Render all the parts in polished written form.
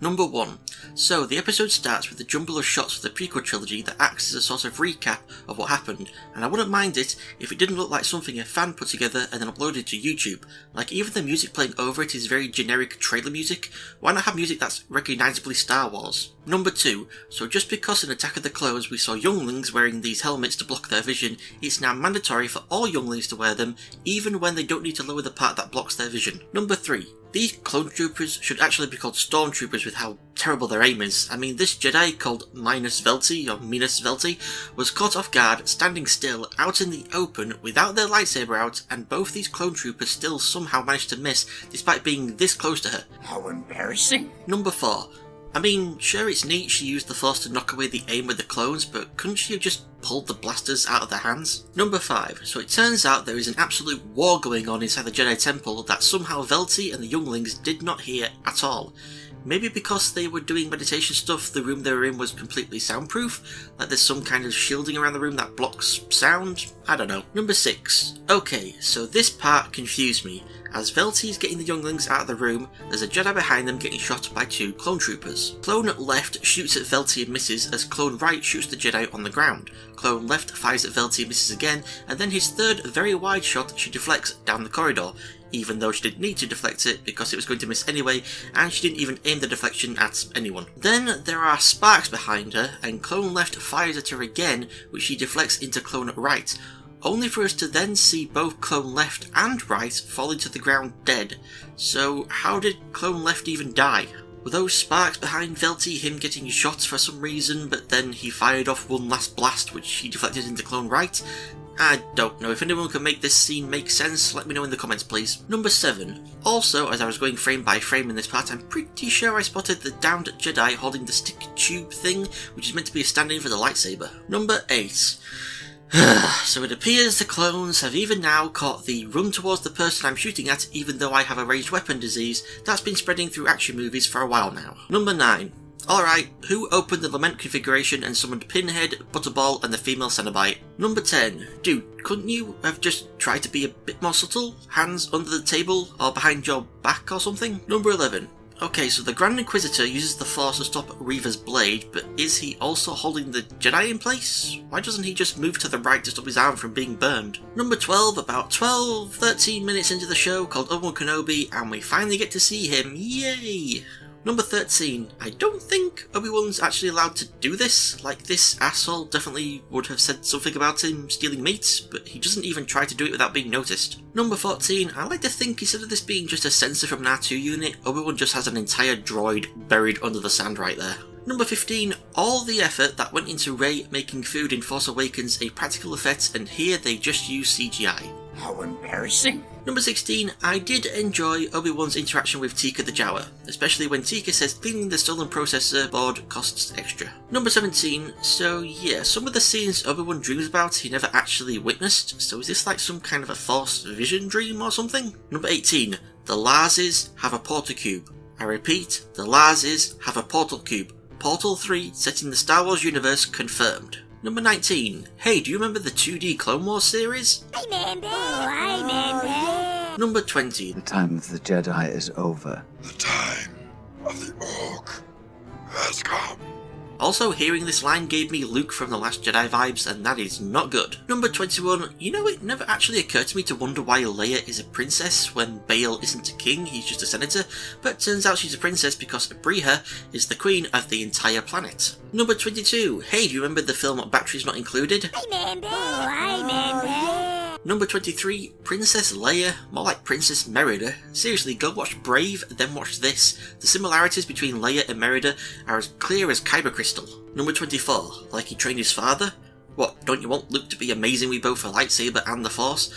Number 1. So, the episode starts with a jumble of shots of the prequel trilogy that acts as a sort of recap of what happened, and I wouldn't mind it if it didn't look like something a fan put together and then uploaded to YouTube. Like, even the music playing over it is very generic trailer music. Why not have music that's recognisably Star Wars? Number 2. So just because in Attack of the Clones we saw younglings wearing these helmets to block their vision, it's now mandatory for all younglings to wear them, even when they don't need to lower the part that blocks their vision. Number 3. These clone troopers should actually be called stormtroopers with how terrible their aim is. I mean, this Jedi, called Minus Velti, was caught off guard, standing still, out in the open, without their lightsaber out, and both these clone troopers still somehow managed to miss, despite being this close to her. How embarrassing. Number 4. I mean, sure it's neat she used the Force to knock away the aim with the clones, but couldn't she have just pulled the blasters out of their hands? Number 5. So it turns out there is an absolute war going on inside the Jedi Temple that somehow Velti and the younglings did not hear at all. Maybe because they were doing meditation stuff, the room they were in was completely soundproof? Like there's some kind of shielding around the room that blocks sound? I don't know. Number 6. Okay, so this part confused me. As Velti is getting the younglings out of the room, there's a Jedi behind them getting shot by 2 clone troopers. Clone left shoots at Velti and misses, as Clone right shoots the Jedi on the ground. Clone left fires at Velti and misses again, and then his third very wide shot she deflects down the corridor, even though she didn't need to deflect it because it was going to miss anyway, and she didn't even aim the deflection at anyone. Then there are sparks behind her, and Clone left fires at her again, which she deflects into Clone right, only for us to then see both Clone left and right falling to the ground dead. So how did Clone left even die? Were those sparks behind Velti him getting shot for some reason, but then he fired off one last blast which he deflected into Clone right? I don't know. If anyone can make this scene make sense, let me know in the comments please. Number 7. Also, as I was going frame by frame in this part, I'm pretty sure I spotted the downed Jedi holding the stick tube thing, which is meant to be a stand-in for the lightsaber. Number 8. So it appears the clones have even now caught the run towards the person I'm shooting at even though I have a ranged weapon disease that's been spreading through action movies for a while now. Number 9. Alright, who opened the lament configuration and summoned Pinhead, Butterball and the female Cenobite? Number 10. Dude, couldn't you have just tried to be a bit more subtle? Hands under the table or behind your back or something? Number 11. Okay, so the Grand Inquisitor uses the Force to stop Reva's blade, but is he also holding the Jedi in place? Why doesn't he just move to the right to stop his arm from being burned? Number 12, about 13 minutes into the show, called Obi-Wan Kenobi, and we finally get to see him, yay! Number 13, I don't think Obi-Wan's actually allowed to do this. Like, this asshole definitely would have said something about him stealing meat, but he doesn't even try to do it without being noticed. Number 14, I like to think instead of this being just a sensor from an R2 unit, Obi-Wan just has an entire droid buried under the sand right there. Number 15, all the effort that went into Rey making food in Force Awakens a practical effect, and here they just use CGI. How embarrassing. Number 16, I did enjoy Obi-Wan's interaction with Tika the Jawa, especially when Tika says cleaning the stolen processor board costs extra. Number 17, so yeah, some of the scenes Obi-Wan dreams about he never actually witnessed, so is this like some kind of a Force vision dream or something? Number 18, the Larses have a portal cube. I repeat, the Larses have a portal cube. Portal 3 set in the Star Wars universe confirmed. Number 19. Hey, do you remember the 2D Clone Wars series? I remember. I remember. Number 20. The time of the Jedi is over. The time of the Orc has come. Also, hearing this line gave me Luke from The Last Jedi vibes, and that is not good. Number 21. You know, it never actually occurred to me to wonder why Leia is a princess when Bail isn't a king, he's just a senator, but turns out she's a princess because Briha is the queen of the entire planet. Number 22. Hey, do you remember the film Batteries Not Included? I remember. I remember. Number 23, Princess Leia, more like Princess Merida. Seriously, go watch Brave, then watch this. The similarities between Leia and Merida are as clear as Kyber Crystal. Number 24, like he trained his father? What, don't you want Luke to be amazing with both a lightsaber and the Force?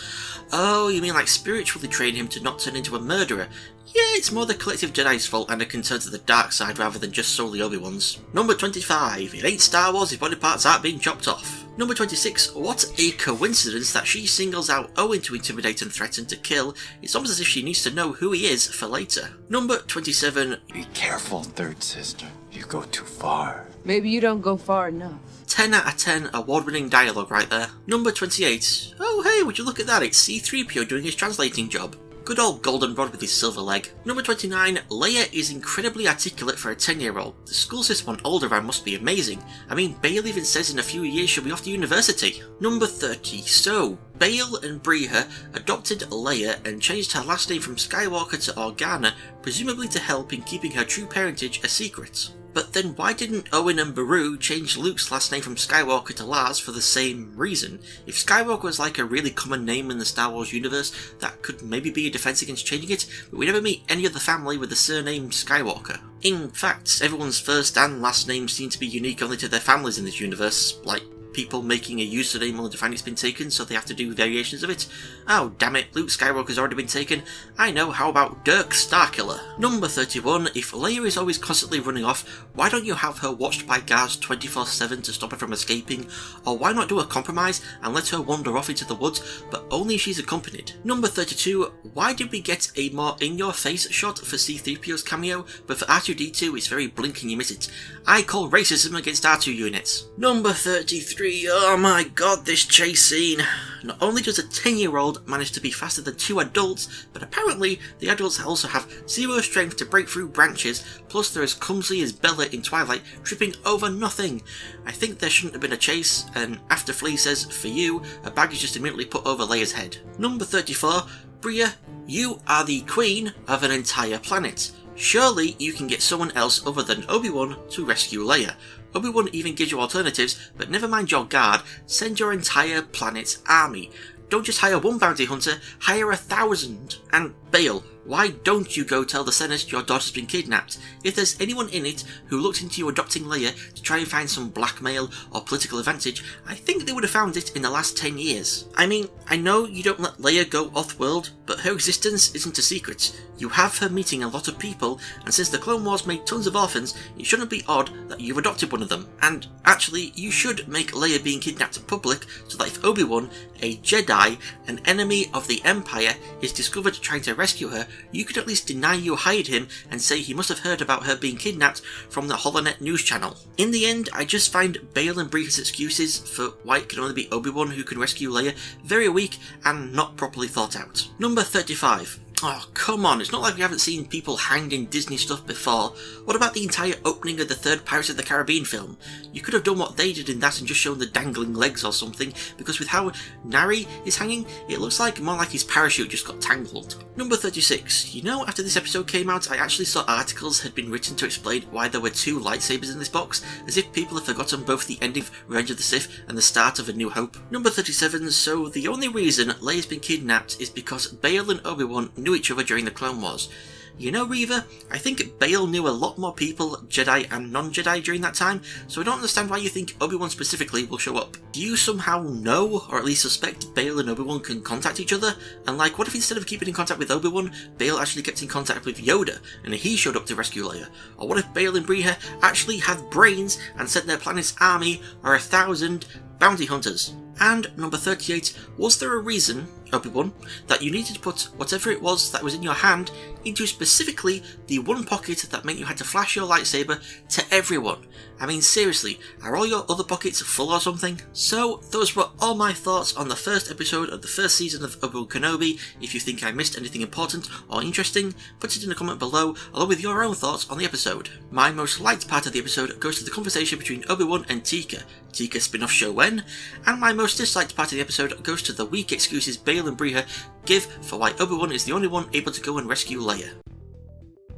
Oh, you mean like spiritually train him to not turn into a murderer? Yeah, it's more the collective Jedi's fault and a concern to the dark side rather than just solely Obi-Wan's. Number 25, it ain't Star Wars if body parts aren't being chopped off. Number 26, what a coincidence that she singles out Owen to intimidate and threaten to kill. It's almost as if she needs to know who he is for later. Number 27, Be careful, third sister. You go too far. Maybe you don't go far enough. 10 out of 10 award-winning dialogue right there. Number 28, oh hey, would you look at that, it's C-3PO doing his translating job. Good old goldenrod with his silver leg. Number 29, Leia is incredibly articulate for a 10-year-old. The school system on Alderaan must be amazing. I mean, Bail even says in a few years she'll be off to university. Number 30, so Bail and Breha adopted Leia and changed her last name from Skywalker to Organa, presumably to help in keeping her true parentage a secret. But then why didn't Owen and Beru change Luke's last name from Skywalker to Lars for the same reason? If Skywalker was like a really common name in the Star Wars universe, that could maybe be a defense against changing it, but we never meet any other family with the surname Skywalker. In fact, everyone's first and last names seem to be unique only to their families in this universe, like people making a username only to find it's been taken, so they have to do variations of it. Oh, damn it, Luke Skywalker's already been taken. I know, how about Dirk Starkiller? Number 31, if Leia is always constantly running off, why don't you have her watched by guards 24/7 to stop her from escaping? Or why not do a compromise and let her wander off into the woods, but only if she's accompanied? Number 32, why did we get a more in-your-face shot for C-3PO's cameo, but for R2-D2 it's very blink and you miss it? I call racism against R2 units. Number 33, oh my god, this chase scene. Not only does a 10-year-old manage to be faster than 2 adults, but apparently the adults also have zero strength to break through branches, plus they're as clumsy as Bella in Twilight, tripping over nothing. I think there shouldn't have been a chase, and after Flea says, "for you," a bag is just immediately put over Leia's head. Number 34, Breha, you are the queen of an entire planet. Surely you can get someone else other than Obi-Wan to rescue Leia. Obi-Wan even gives you alternatives, but never mind your guard, send your entire planet's army. Don't just hire one bounty hunter, hire 1,000. And Bail, why don't you go tell the Senate your daughter's been kidnapped? If there's anyone in it who looked into you adopting Leia to try and find some blackmail or political advantage, I think they would have found it in the last 10 years. I mean, I know you don't let Leia go off-world, but her existence isn't a secret. You have her meeting a lot of people, and since the Clone Wars made tons of orphans, it shouldn't be odd that you've adopted one of them. And actually, you should make Leia being kidnapped public, so that if Obi-Wan, a Jedi, an enemy of the Empire, is discovered trying to rescue her, you could at least deny you hired him and say he must have heard about her being kidnapped from the HoloNet news channel. In the end, I just find Bail and Breha's excuses for why it can only be Obi-Wan who can rescue Leia very weak and not properly thought out. Number 35. Oh, come on, it's not like we haven't seen people hanged in Disney stuff before. What about the entire opening of the third Pirates of the Caribbean film? You could have done what they did in that and just shown the dangling legs or something, because with how Nari is hanging, it looks like more like his parachute just got tangled. Number 36. You know, after this episode came out, I actually saw articles had been written to explain why there were 2 lightsabers in this box, as if people have forgotten both the ending of Revenge of the Sith and the start of A New Hope. Number 37. So the only reason Leia's been kidnapped is because Bail and Obi-Wan knew each other during the Clone Wars. You know, Reva, I think Bail knew a lot more people, Jedi and non-Jedi, during that time, so I don't understand why you think Obi-Wan specifically will show up. Do you somehow know, or at least suspect, Bail and Obi-Wan can contact each other? And like, what if instead of keeping in contact with Obi-Wan, Bail actually kept in contact with Yoda, and he showed up to rescue Leia? Or what if Bail and Breha actually have brains and sent their planet's army, or 1,000 bounty hunters? And number 38, was there a reason, Obi-Wan, that you needed to put whatever it was that was in your hand into specifically the one pocket that meant you had to flash your lightsaber to everyone? I mean, seriously, are all your other pockets full or something? So, those were all my thoughts on the first episode of the first season of Obi-Wan Kenobi. If you think I missed anything important or interesting, put it in a comment below, along with your own thoughts on the episode. My most liked part of the episode goes to the conversation between Obi-Wan and Tika spin-off show when, and my most disliked part of the episode goes to the weak excuses Bail and Breha give for why Obi-Wan is the only one able to go and rescue Leia.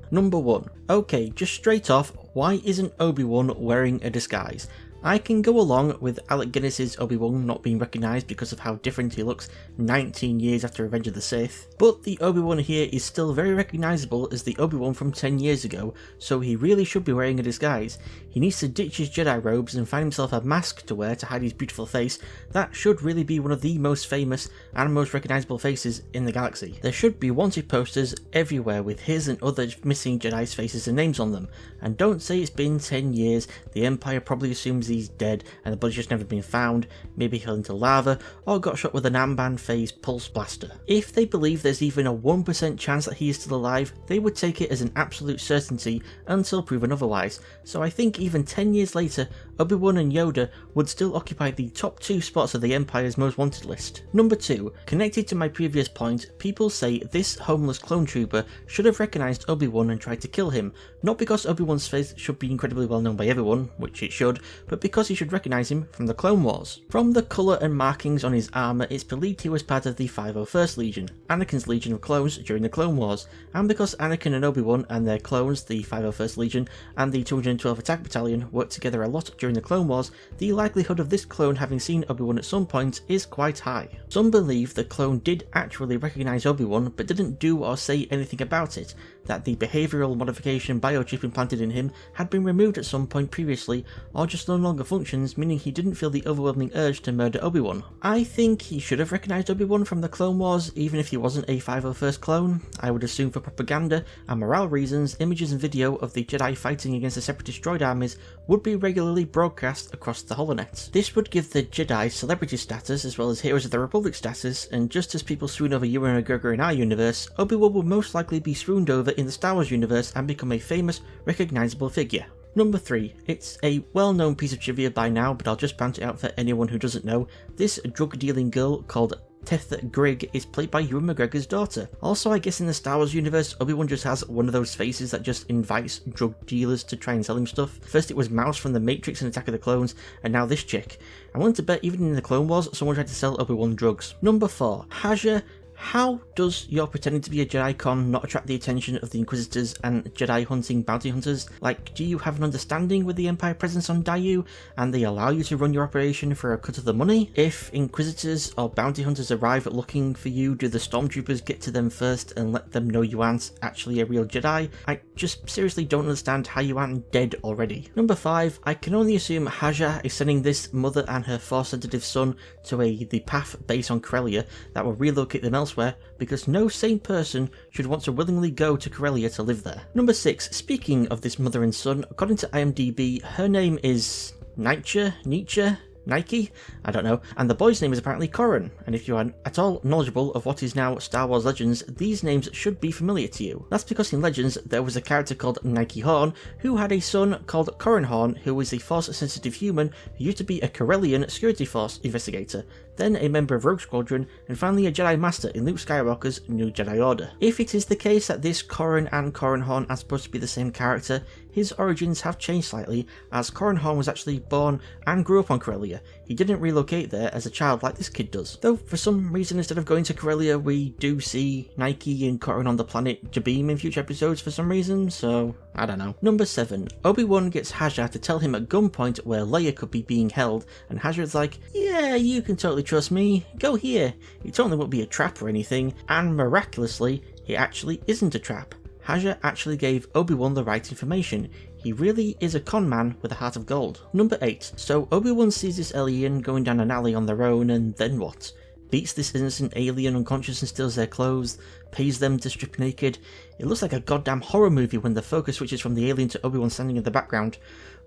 Number 1. Okay, just straight off, why isn't Obi-Wan wearing a disguise? I can go along with Alec Guinness's Obi-Wan not being recognised because of how different he looks 19 years after Revenge of the Sith, but the Obi-Wan here is still very recognisable as the Obi-Wan from 10 years ago, so he really should be wearing a disguise. He needs to ditch his Jedi robes and find himself a mask to wear to hide his beautiful face. That should really be one of the most famous and most recognisable faces in the galaxy. There should be wanted posters everywhere with his and other missing Jedi's faces and names on them. And don't say it's been 10 years, the Empire probably assumes he's dead and the body's just never been found, maybe fell into lava, or got shot with an Amban phase pulse blaster. If they believe there's even a 1% chance that he is still alive, they would take it as an absolute certainty until proven otherwise, so I think even 10 years later, Obi-Wan and Yoda would still occupy the top 2 spots of the Empire's most wanted list. Number 2, connected to my previous point, people say this homeless clone trooper should have recognised Obi-Wan and tried to kill him, not because Obi-Wan's face should be incredibly well known by everyone, which it should, but because he should recognise him from the Clone Wars. From the colour and markings on his armour, it's believed he was part of the 501st Legion, Anakin's Legion of Clones during the Clone Wars, and because Anakin and Obi-Wan and their clones, the 501st Legion and the 212th Attack Battalion, worked together a lot during the Clone Wars, the likelihood of this clone having seen Obi-Wan at some point is quite high. Some believe the clone did actually recognise Obi-Wan but didn't do or say anything about it, that the behavioural modification biochip implanted in him had been removed at some point previously, or just no longer functions, meaning he didn't feel the overwhelming urge to murder Obi-Wan. I think he should have recognised Obi-Wan from the Clone Wars, even if he wasn't a 501st clone. I would assume for propaganda and morale reasons, images and video of the Jedi fighting against the Separatist droid armies would be regularly broadcast across the holonet. This would give the Jedi celebrity status as well as Heroes of the Republic status, and just as people swoon over Ewan McGregor in our universe, Obi-Wan will most likely be swooned over in the Star Wars universe and become a famous, recognisable figure. Number 3. It's a well-known piece of trivia by now, but I'll just point it out for anyone who doesn't know. This drug-dealing girl called Tetha Grigg is played by Ewan McGregor's daughter. Also, I guess in the Star Wars universe, Obi-Wan just has one of those faces that just invites drug dealers to try and sell him stuff. First it was Mouse from The Matrix and Attack of the Clones, and now this chick. I'm willing to bet even in the Clone Wars, someone tried to sell Obi-Wan drugs. Number 4. Haja. How does your pretending to be a Jedi con not attract the attention of the Inquisitors and Jedi hunting bounty hunters? Like, do you have an understanding with the Empire presence on Daiyu, and they allow you to run your operation for a cut of the money? If Inquisitors or bounty hunters arrive looking for you, do the Stormtroopers get to them first and let them know you aren't actually a real Jedi? I just seriously don't understand how you aren't dead already. Number 5, I can only assume Haja is sending this mother and her Force-sensitive son to the PAF base on Corellia that will relocate them elsewhere, because no sane person should want to willingly go to Corellia to live there. Number 6, speaking of this mother and son, according to IMDb, her name is Nietzsche? Nike? I don't know. And the boy's name is apparently Corran, and if you are at all knowledgeable of what is now Star Wars Legends, these names should be familiar to you. That's because in Legends there was a character called Nike Horn who had a son called Corran Horn, who was a Force-sensitive human who used to be a Corellian security force investigator, then a member of Rogue Squadron, and finally a Jedi Master in Luke Skywalker's New Jedi Order. If it is the case that this Corran and Corran Horn are supposed to be the same character, his origins have changed slightly, as Corran Horn was actually born and grew up on Corellia. He didn't relocate there as a child like this kid does. Though for some reason, instead of going to Corellia, we do see Nike and Corran on the planet Jabeam in future episodes for some reason, so I don't know. Number 7. Obi-Wan gets Haja to tell him at gunpoint where Leia could be being held, and Haja's like, yeah, you can totally trust me, go here. It totally won't be a trap or anything, and miraculously, it actually isn't a trap. Haja actually gave Obi-Wan the right information. He really is a con man with a heart of gold. Number 8. So Obi-Wan sees this alien going down an alley on their own, and then what? Beats this innocent alien unconscious and steals their clothes, pays them to strip naked. It looks like a goddamn horror movie when the focus switches from the alien to Obi-Wan standing in the background.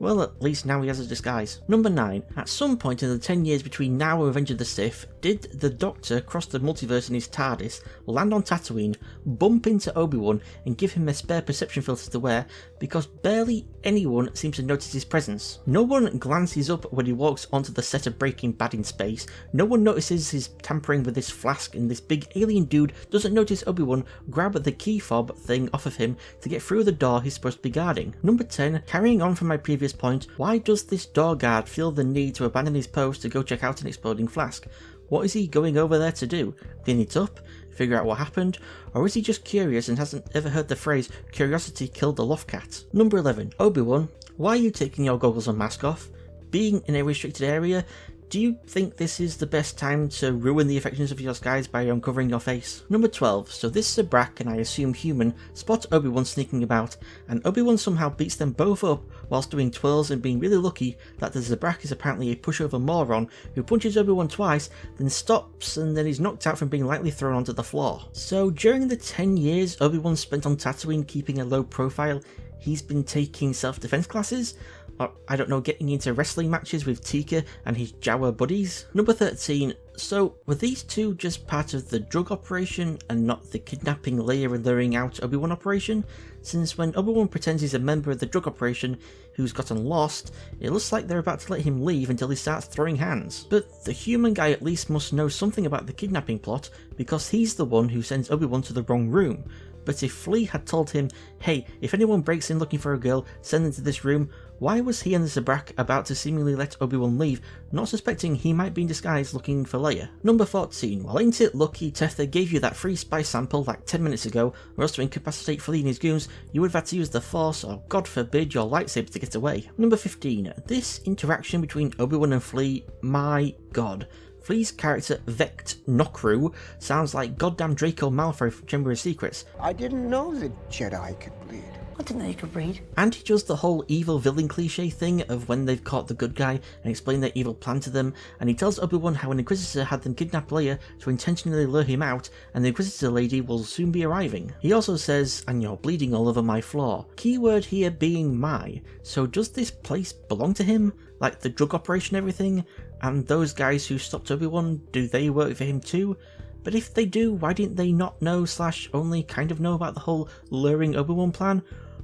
Well, at least now he has a disguise. Number 9. At some point in the 10 years between now and Revenge of the Sith, did the Doctor cross the multiverse in his TARDIS, land on Tatooine, bump into Obi-Wan, and give him a spare perception filter to wear, because barely anyone seems to notice his presence? No one glances up when he walks onto the set of Breaking Bad in space, no one notices his tampering with this flask, and this big alien dude doesn't notice Obi-Wan grab the key fob thing off of him to get through the door he's supposed to be guarding. Number 10. Carrying on from my previous point, why does this door guard feel the need to abandon his post to go check out an exploding flask? What is he going over there to do? Clean it up? Figure out what happened? Or is he just curious and hasn't ever heard the phrase, curiosity killed the loft cat? Number 11. Obi-Wan, why are you taking your goggles and mask off? Being in a restricted area, do you think this is the best time to ruin the effectiveness of your skies by uncovering your face? Number 12. So this Zabrak, and I assume human, spot Obi-Wan sneaking about, and Obi-Wan somehow beats them both up whilst doing twirls and being really lucky that the Zabrak is apparently a pushover moron who punches Obi-Wan twice, then stops, and then is knocked out from being lightly thrown onto the floor. So during the 10 years Obi-Wan spent on Tatooine keeping a low profile, he's been taking self-defense classes? Or, I don't know, getting into wrestling matches with Tika and his Jawa buddies? Number 13. So, were these two just part of the drug operation and not the kidnapping Leia and luring out Obi-Wan operation? Since when Obi-Wan pretends he's a member of the drug operation who's gotten lost, it looks like they're about to let him leave until he starts throwing hands. But the human guy at least must know something about the kidnapping plot, because he's the one who sends Obi-Wan to the wrong room. But if Flea had told him, hey, if anyone breaks in looking for a girl, send them to this room, why was he and the Zabrak about to seemingly let Obi-Wan leave, not suspecting he might be in disguise looking for Leia? Number 14. Well, ain't it lucky Tether gave you that free spice sample like 10 minutes ago, or else to incapacitate Flea and his goons, you would have had to use the Force, or God forbid your lightsaber to get away. Number 15. This interaction between Obi-Wan and Flea, my god. Flea's character, Vect Nokru, sounds like goddamn Draco Malfoy from Chamber of Secrets. I didn't know that Jedi could bleed. I didn't know you could read. And he does the whole evil villain cliche thing of when they've caught the good guy and explain their evil plan to them, and he tells Obi-Wan how an Inquisitor had them kidnap Leia to intentionally lure him out, and the Inquisitor lady will soon be arriving. He also says, and you're bleeding all over my floor. Keyword here being my. So does this place belong to him? Like the drug operation and everything? And those guys who stopped Obi-Wan, do they work for him too? But if they do, why didn't they not know / only kind of know about the whole luring Obi-Wan plan?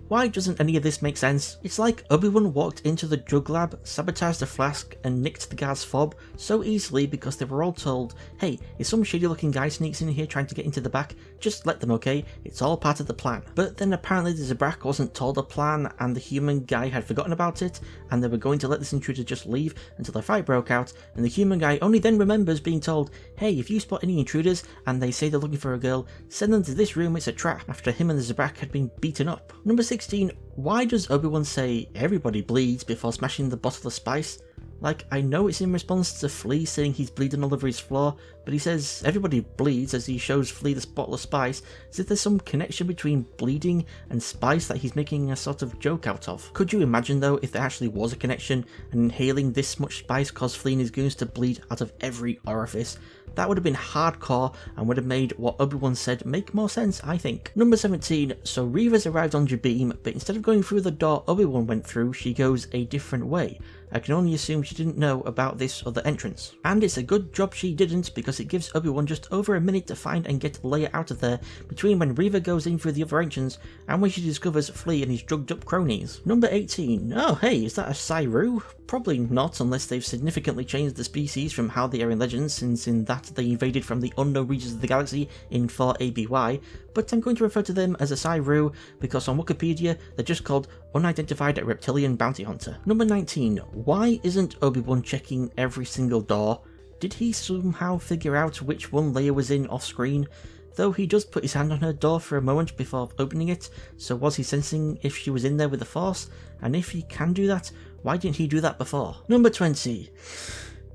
Why doesn't any of this make sense? It's like Obi-Wan walked into the drug lab, sabotaged the flask, and nicked the guard's fob so easily because they were all told, hey, if some shady looking guy sneaks in here trying to get into the back, just let them, okay? It's all part of the plan. But then apparently the Zabrak wasn't told a plan and the human guy had forgotten about it, and they were going to let this intruder just leave until the fight broke out, and the human guy only then remembers being told, hey, if you spot any intruders and they say they're looking for a girl, send them to this room, it's a trap, after him and the Zabrak had been beaten up. Number 16. Why does Obi-Wan say everybody bleeds before smashing the bottle of spice? Like, I know it's in response to Flea saying he's bleeding all over his floor, but he says everybody bleeds as he shows Flea this bottle of spice, as if there's some connection between bleeding and spice that he's making a sort of joke out of. Could you imagine though if there actually was a connection, and inhaling this much spice caused Flea and his goons to bleed out of every orifice? That would have been hardcore and would have made what Obi-Wan said make more sense, I think. Number 17. So Reva's arrived on Jabeam, but instead of going through the door Obi-Wan went through, she goes a different way. I can only assume she didn't know about this other entrance. And it's a good job she didn't, because it gives Obi-Wan just over a minute to find and get Leia out of there between when Reva goes in through the other entrance and when she discovers Flea and his drugged up cronies. Number 18. Oh hey, is that a Cyru? Probably not, unless they've significantly changed the species from how they are in Legends, since in that they invaded from the unknown regions of the galaxy in 4 ABY, but I'm going to refer to them as a Cyru because on Wikipedia they're just called Unidentified Reptilian Bounty Hunter. Number 19. Why isn't Obi-Wan checking every single door? Did he somehow figure out which one Leia was in off screen? Though he does put his hand on her door for a moment before opening it, so was he sensing if she was in there with the Force? And if he can do that, why didn't he do that before? Number 20.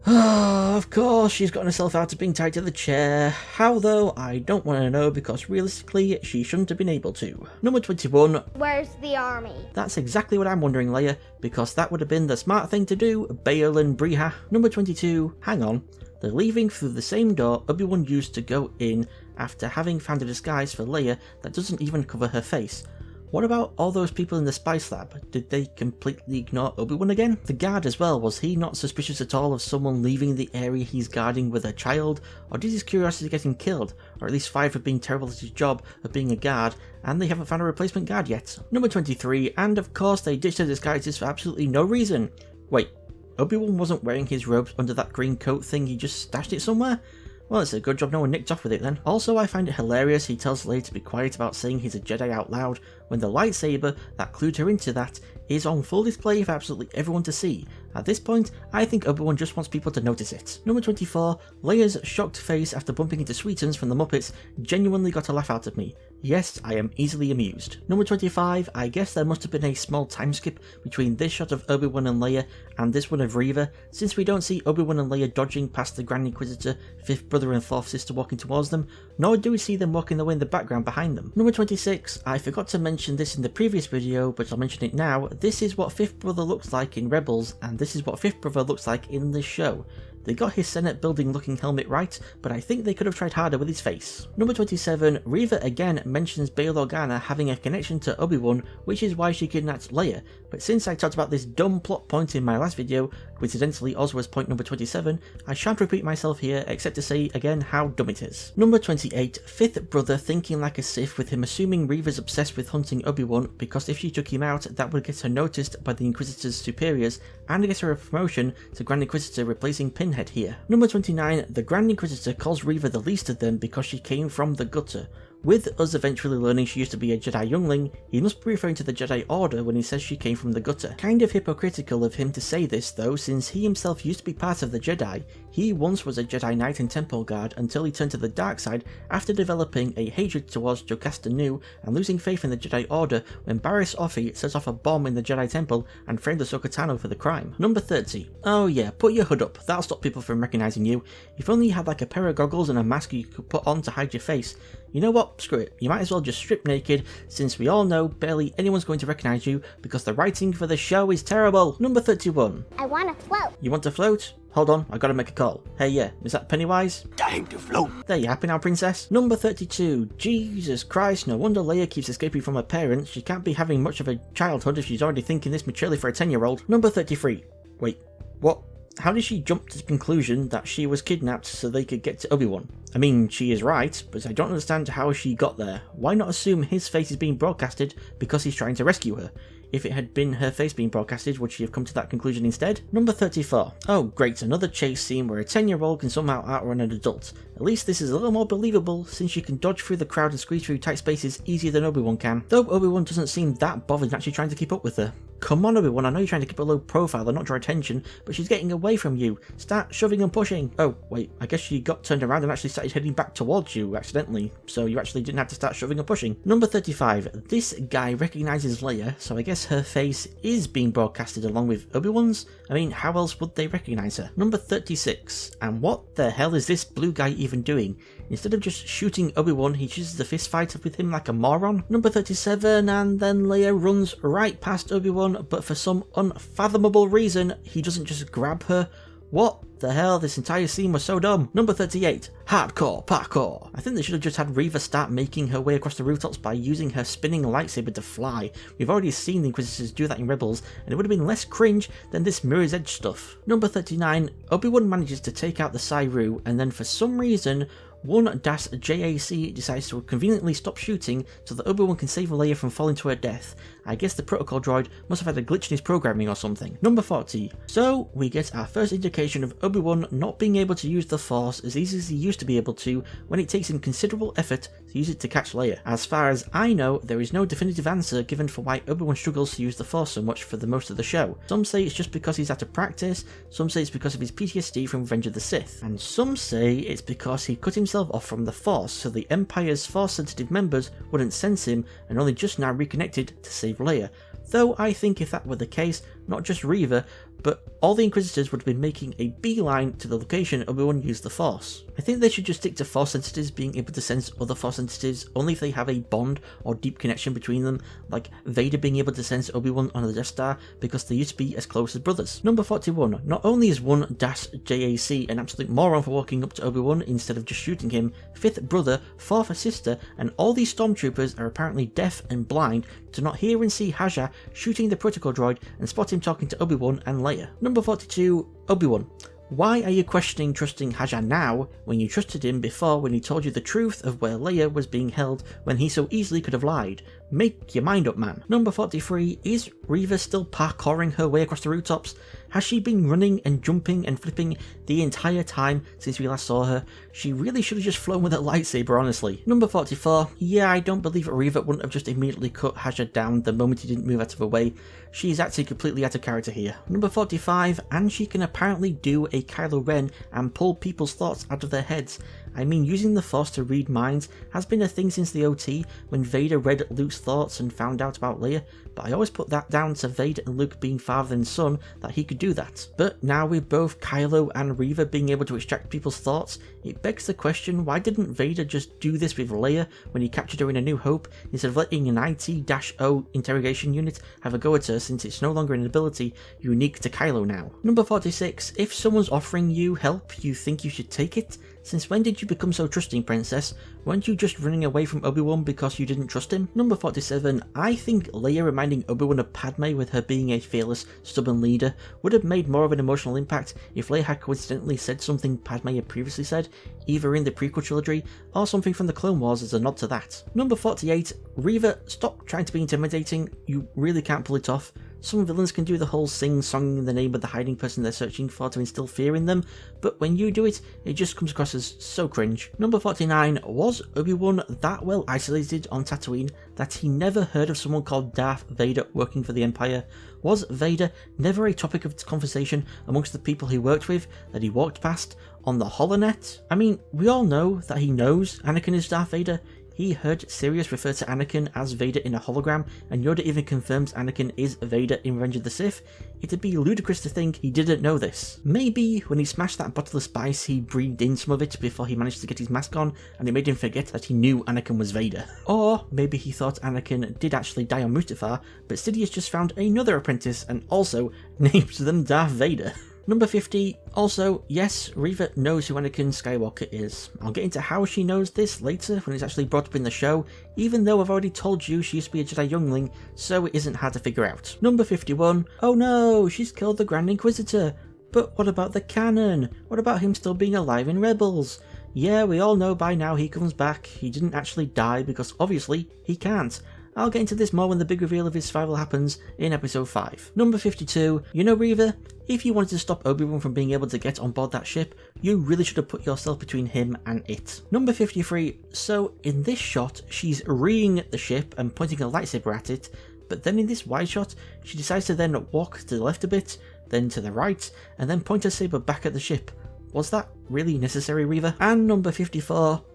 Oh, of course, she's gotten herself out of being tied to the chair. How though? I don't want to know, because realistically, she shouldn't have been able to. Number 21. Where's the army? That's exactly what I'm wondering, Leia, because that would have been the smart thing to do, Bail and Briha. Number 22. Hang on. They're leaving through the same door Obi-Wan used to go in after having found a disguise for Leia that doesn't even cover her face. What about all those people in the spice lab? Did they completely ignore Obi-Wan again? The guard as well, was he not suspicious at all of someone leaving the area he's guarding with a child? Or did his curiosity get him killed? Or at least fired for being terrible at his job of being a guard, and they haven't found a replacement guard yet? Number 23, and of course they ditched their disguises for absolutely no reason. Wait, Obi-Wan wasn't wearing his robes under that green coat thing, he just stashed it somewhere? Well, it's a good job no one nicked off with it then. Also, I find it hilarious he tells Leia to be quiet about saying he's a Jedi out loud, when the lightsaber that clued her into that is on full display for absolutely everyone to see. At this point, I think Obi-Wan just wants people to notice it. Number 24, Leia's shocked face after bumping into Sweetens from the Muppets genuinely got a laugh out of me. Yes, I am easily amused. Number 25, I guess there must have been a small time skip between this shot of Obi-Wan and Leia and this one of Reva, since we don't see Obi-Wan and Leia dodging past the Grand Inquisitor, 5th brother and 4th sister walking towards them, nor do we see them walking away in the background behind them. Number 26, I forgot to mention this in the previous video, but I'll mention it now. This is what 5th brother looks like in Rebels, and this is what 5th brother looks like in this show. They got his Senate building looking helmet right, but I think they could have tried harder with his face. Number 27, Reva again mentions Bail Organa having a connection to Obi-Wan, which is why she kidnapped Leia, but since I talked about this dumb plot point in my last video, coincidentally also as point number 27, I shan't repeat myself here except to say again how dumb it is. Number 28, fifth brother thinking like a Sith, with him assuming Reva's obsessed with hunting Obi-Wan because if she took him out that would get her noticed by the Inquisitor's superiors and get her a promotion to Grand Inquisitor, replacing Pinhead here. Number 29, the Grand Inquisitor calls Reva the least of them because she came from the gutter. With us eventually learning she used to be a Jedi youngling, he must be referring to the Jedi Order when he says she came from the gutter. Kind of hypocritical of him to say this though, since he himself used to be part of the Jedi. He once was a Jedi Knight and Temple Guard until he turned to the dark side after developing a hatred towards Jocasta Nu and losing faith in the Jedi Order when Barriss Offee set off a bomb in the Jedi Temple and framed Ahsoka Tano for the crime. Number 30. Oh yeah, put your hood up, that'll stop people from recognising you. If only you had like a pair of goggles and a mask you could put on to hide your face. You know what, screw it, you might as well just strip naked, since we all know barely anyone's going to recognise you because the writing for the show is terrible. Number 31. I want to float. You want to float? Hold on, I gotta make a call. Hey yeah, is that Pennywise? Time to float. There, you happy now, princess? Number 32. Jesus Christ, no wonder Leia keeps escaping from her parents. She can't be having much of a childhood if she's already thinking this maturely for a 10-year-old. Number 33. Wait, what? How did she jump to the conclusion that she was kidnapped so they could get to Obi-Wan? I mean, she is right, but I don't understand how she got there. Why not assume his face is being broadcasted because he's trying to rescue her? If it had been her face being broadcasted, would she have come to that conclusion instead? Number 34. Oh great, another chase scene where a 10-year-old can somehow outrun an adult. At least this is a little more believable, since she can dodge through the crowd and squeeze through tight spaces easier than Obi-Wan can. Though Obi-Wan doesn't seem that bothered actually trying to keep up with her. Come on Obi-Wan, I know you're trying to keep a low profile and not draw attention, but she's getting away from you. Start shoving and pushing. Oh wait, I guess she got turned around and actually started heading back towards you accidentally, so you actually didn't have to start shoving and pushing. Number 35. This guy recognises Leia, so I guess her face is being broadcasted along with Obi-Wan's? I mean, how else would they recognise her? Number 36. And what the hell is this blue guy even doing? Instead of just shooting Obi-Wan, he chooses a fist fight with him like a moron. Number 37, and then Leia runs right past Obi-Wan, but for some unfathomable reason, he doesn't just grab her. What the hell? This entire scene was so dumb. Number 38. Hardcore parkour. I think they should have just had Reva start making her way across the rooftops by using her spinning lightsaber to fly. We've already seen the Inquisitors do that in Rebels, and it would have been less cringe than this Mirror's Edge stuff. Number 39. Obi-Wan manages to take out the Cyru, and then for some reason, 1-JAC decides to conveniently stop shooting so that Obi-Wan can save Leia from falling to her death. I guess the protocol droid must have had a glitch in his programming or something. Number 40. So we get our first indication of Obi-Wan not being able to use the Force as easy as he used to be able to when it takes him considerable effort to use it to catch Leia. As far as I know, there is no definitive answer given for why Obi-Wan struggles to use the Force so much for the most of the show. Some say it's just because he's out of practice, some say it's because of his PTSD from Revenge of the Sith, and some say it's because he cut himself off from the Force so the Empire's Force-sensitive members wouldn't sense him and only just now reconnected to save Leia. Though I think if that were the case, not just Reva, but all the Inquisitors would have been making a beeline to the location Obi-Wan used the Force. I think they should just stick to Force sensitives being able to sense other Force sensitives only if they have a bond or deep connection between them, like Vader being able to sense Obi-Wan on the Death Star because they used to be as close as brothers. Number 41. Not only is 1-JAC an absolute moron for walking up to Obi-Wan instead of just shooting him, fifth brother, fourth sister, and all these stormtroopers are apparently deaf and blind to not hear and see Haja shooting the protocol droid and spot him talking to Obi-Wan and Leia. Number 42. Obi-Wan. Why are you questioning trusting Haja now when you trusted him before when he told you the truth of where Leia was being held when he so easily could have lied? Make your mind up, man. Number 43. Is Reva still parkouring her way across the rooftops? Has she been running and jumping and flipping the entire time since we last saw her? She really should have just flown with her lightsaber, honestly. Number 44. Yeah, I don't believe Reva wouldn't have just immediately cut Haja down the moment he didn't move out of her way. She's actually completely out of character here. Number 45. And she can apparently do a Kylo Ren and pull people's thoughts out of their heads. I mean, using the Force to read minds has been a thing since the OT, when Vader read Luke's thoughts and found out about Leia, but I always put that down to Vader and Luke being father and son, that he could do that. But now with both Kylo and Reva being able to extract people's thoughts, it begs the question, why didn't Vader just do this with Leia when he captured her in A New Hope, instead of letting an IT-0 interrogation unit have a go at her, since it's no longer an ability unique to Kylo now. Number 46, if someone's offering you help, you think you should take it? Since when did you become so trusting, Princess? Weren't you just running away from Obi-Wan because you didn't trust him? Number 47, I think Leia reminding Obi-Wan of Padme with her being a fearless, stubborn leader would have made more of an emotional impact if Leia had coincidentally said something Padme had previously said, either in the prequel trilogy or something from the Clone Wars as a nod to that. Number 48, Reva, stop trying to be intimidating, you really can't pull it off. Some villains can do the whole sing-song in the name of the hiding person they're searching for to instill fear in them, but when you do it, it just comes across as so cringe. Number 49, was Obi-Wan that well isolated on Tatooine that he never heard of someone called Darth Vader working for the Empire? Was Vader never a topic of conversation amongst the people he worked with that he walked past on the holonet? I mean, we all know that he knows Anakin is Darth Vader. He heard Sirius refer to Anakin as Vader in a hologram, and Yoda even confirms Anakin is Vader in Revenge of the Sith. It'd be ludicrous to think he didn't know this. Maybe when he smashed that bottle of spice, he breathed in some of it before he managed to get his mask on, and it made him forget that he knew Anakin was Vader. Or maybe he thought Anakin did actually die on Mustafar, but Sidious just found another apprentice and also named them Darth Vader. Number 50, also, yes, Reva knows who Anakin Skywalker is. I'll get into how she knows this later when it's actually brought up in the show, even though I've already told you she used to be a Jedi youngling, so it isn't hard to figure out. Number 51, oh no, she's killed the Grand Inquisitor. But what about the canon? What about him still being alive in Rebels? Yeah, we all know by now he comes back. He didn't actually die because obviously he can't. I'll get into this more when the big reveal of his survival happens in episode 5. Number 52, you know Reva, if you wanted to stop Obi-Wan from being able to get on board that ship, you really should have put yourself between him and it. Number 53, so in this shot, she's reeing the ship and pointing a lightsaber at it, but then in this wide shot, she decides to then walk to the left a bit, then to the right, and then point her saber back at the ship. Was that really necessary, Reva? And number 54,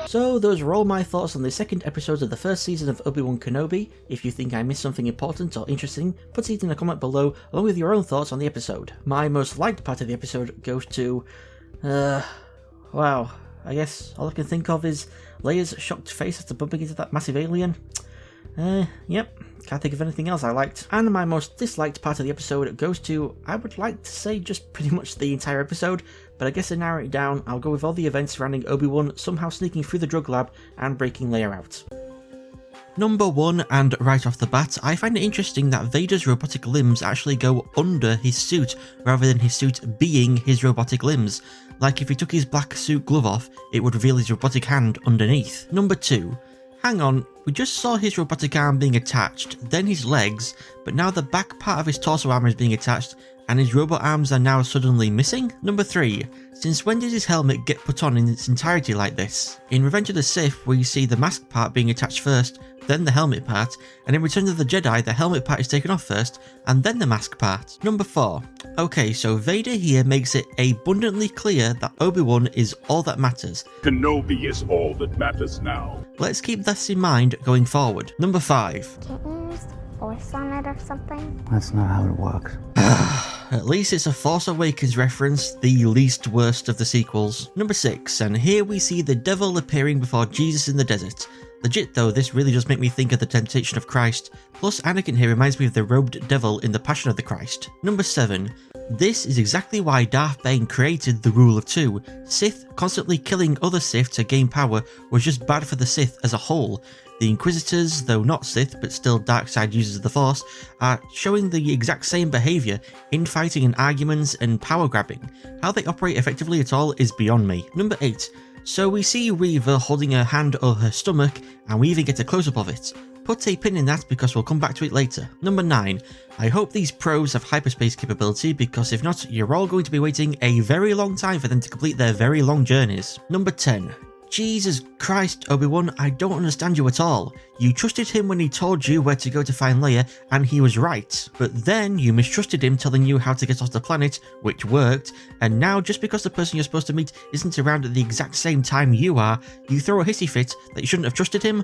so those are all my thoughts on the second episode of the first season of Obi-Wan Kenobi. If you think I missed something important or interesting, put it in a comment below along with your own thoughts on the episode. My most liked part of the episode goes to... wow, I guess all I can think of is Leia's shocked face after bumping into that massive alien. Yep, can't think of anything else I liked. And my most disliked part of the episode goes to, I would like to say just pretty much the entire episode, but I guess to narrow it down, I'll go with all the events surrounding Obi-Wan somehow sneaking through the drug lab and breaking Leia out. Number 1, and right off the bat, I find it interesting that Vader's robotic limbs actually go under his suit, rather than his suit being his robotic limbs. Like if he took his black suit glove off, it would reveal his robotic hand underneath. Number 2, hang on, we just saw his robotic arm being attached, then his legs, but now the back part of his torso armor is being attached, and his robot arms are now suddenly missing? Number 3, since when did his helmet get put on in its entirety like this? In Revenge of the Sith, we see the mask part being attached first, then the helmet part, and in Return of the Jedi, the helmet part is taken off first, and then the mask part. Number 4, okay, so Vader here makes it abundantly clear that Obi-Wan is all that matters. Kenobi is all that matters now. Let's keep this in mind going forward. Number 5. Can't you use the Force on it or something? That's not how it works. At least it's a Force Awakens reference, the least worst of the sequels. Number 6, and here we see the devil appearing before Jesus in the desert. Legit though, this really does make me think of the temptation of Christ, plus Anakin here reminds me of the robed devil in the Passion of the Christ. Number 7, this is exactly why Darth Bane created the Rule of Two. Sith constantly killing other Sith to gain power was just bad for the Sith as a whole. The Inquisitors, though not Sith but still dark side users of the Force, are showing the exact same behaviour, infighting and arguments and power grabbing. How they operate effectively at all is beyond me. Number 8, so we see Reva holding her hand over her stomach and we even get a close-up of it. Put a pin in that because we'll come back to it later. Number 9, I hope these pros have hyperspace capability because if not, you're all going to be waiting a very long time for them to complete their very long journeys. Number 10, Jesus Christ, Obi-Wan, I don't understand you at all. You trusted him when he told you where to go to find Leia, and he was right. But then you mistrusted him telling you how to get off the planet, which worked, and now just because the person you're supposed to meet isn't around at the exact same time you are, you throw a hissy fit that you shouldn't have trusted him?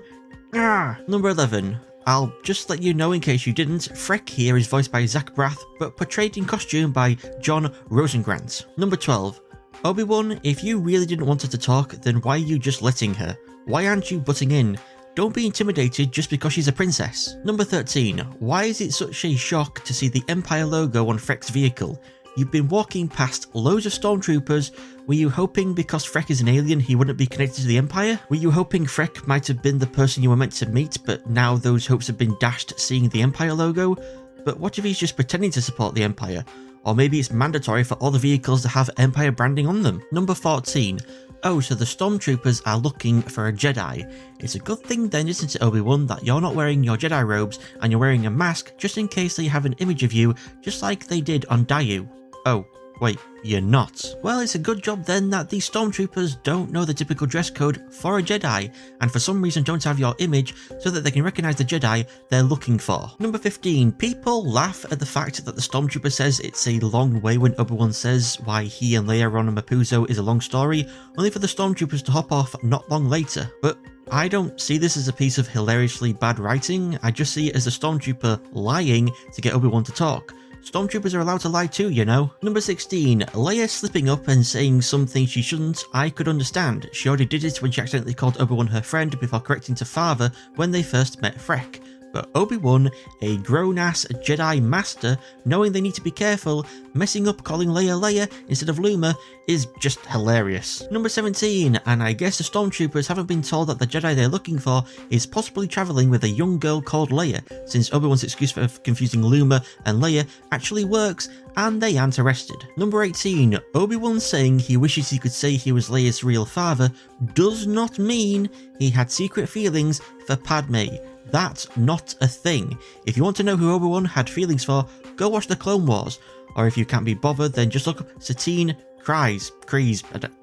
Number 11. I'll just let you know in case you didn't, Freck here is voiced by Zach Braff, but portrayed in costume by John Rosengrant. Number 12. Obi-Wan, if you really didn't want her to talk, then why are you just letting her? Why aren't you butting in? Don't be intimidated just because she's a princess. Number 13. Why is it such a shock to see the Empire logo on Freck's vehicle? You've been walking past loads of stormtroopers. Were you hoping because Freck is an alien he wouldn't be connected to the Empire? Were you hoping Freck might have been the person you were meant to meet, but now those hopes have been dashed seeing the Empire logo? But what if he's just pretending to support the Empire? Or maybe it's mandatory for all the vehicles to have Empire branding on them. Number 14. Oh, so the stormtroopers are looking for a Jedi. It's a good thing then, isn't it, Obi-Wan, that you're not wearing your Jedi robes and you're wearing a mask just in case they have an image of you, just like they did on Dayu. Oh, wait, you're not. Well, it's a good job then that these stormtroopers don't know the typical dress code for a Jedi, and for some reason don't have your image so that they can recognise the Jedi they're looking for. Number 15. People laugh at the fact that the stormtrooper says it's a long way when Obi-Wan says why he and Leia are on a Mapuzo is a long story, only for the stormtroopers to hop off not long later. But I don't see this as a piece of hilariously bad writing, I just see it as a stormtrooper lying to get Obi-Wan to talk. Stormtroopers are allowed to lie too, you know. Number 16. Leia slipping up and saying something she shouldn't, I could understand. She already did it when she accidentally called Obi-Wan her friend before correcting to father when they first met Freck. But Obi-Wan, a grown-ass Jedi master, knowing they need to be careful, messing up calling Leia Leia instead of Luma is just hilarious. Number 17, and I guess the stormtroopers haven't been told that the Jedi they're looking for is possibly travelling with a young girl called Leia, since Obi-Wan's excuse for confusing Luma and Leia actually works, and they aren't arrested. Number 18, Obi-Wan saying he wishes he could say he was Leia's real father does not mean he had secret feelings for Padme. That's not a thing. If you want to know who Obi-Wan had feelings for, go watch the Clone Wars. Or if you can't be bothered, then just look up Satine Kryze.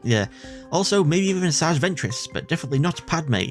Yeah. Also, maybe even Asajj Ventress, but definitely not Padme.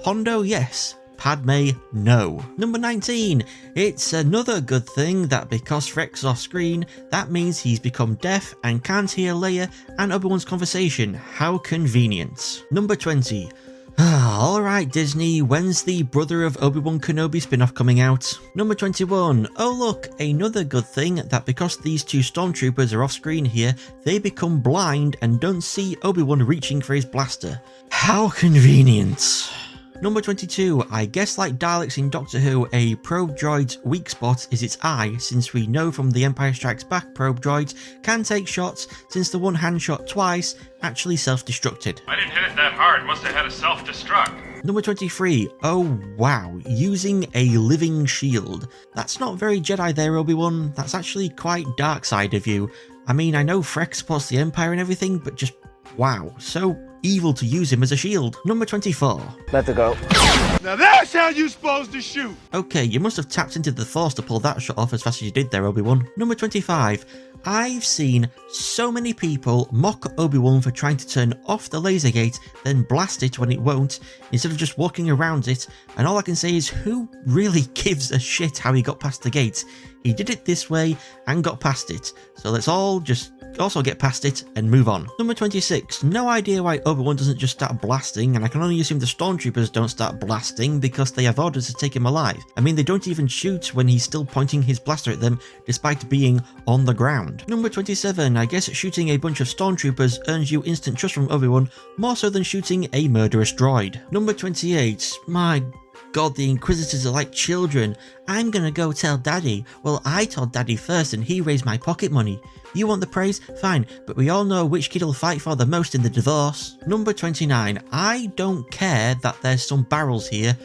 Hondo, yes. Padme, no. Number 19. It's another good thing that because Freck's off screen, that means he's become deaf and can't hear Leia and Obi-Wan's conversation. How convenient. Number 20. Alright Disney, when's the Brother of Obi-Wan Kenobi spin-off coming out? Number 21. Oh look, another good thing that because these two stormtroopers are off screen here, they become blind and don't see Obi-Wan reaching for his blaster. How convenient. Number 22. I guess like Daleks in Doctor Who, a probe droid's weak spot is its eye, since we know from the Empire Strikes Back probe droids can take shots, since the one hand shot twice actually self-destructed. I didn't hit it that hard, must have had a self-destruct. Number 23. Oh wow, using a living shield. That's not very Jedi there, Obi-Wan. That's actually quite dark side of you. I mean, I know Freck supports the Empire and everything, but just wow, so evil to use him as a shield. Number 24. Let her go. Now that's how you supposed to shoot. Okay, you must have tapped into the Force to pull that shot off as fast as you did there, Obi-Wan. Number 25. I've seen so many people mock Obi-Wan for trying to turn off the laser gate, then blast it when it won't, instead of just walking around it, and all I can say is who really gives a shit how he got past the gate? He did it this way and got past it, so let's all just also get past it and move on. Number 26. No idea why Obi-Wan doesn't just start blasting, and I can only assume the stormtroopers don't start blasting because they have orders to take him alive. I mean, they don't even shoot when he's still pointing his blaster at them despite being on the ground. Number 27. I guess shooting a bunch of stormtroopers earns you instant trust from Obi-Wan more so than shooting a murderous droid. Number 28. My God, the Inquisitors are like children. I'm gonna go tell Daddy. Well, I told Daddy first and he raised my pocket money. You want the praise? Fine, but we all know which kid will fight for the most in the divorce. Number 29. I don't care that there's some barrels here.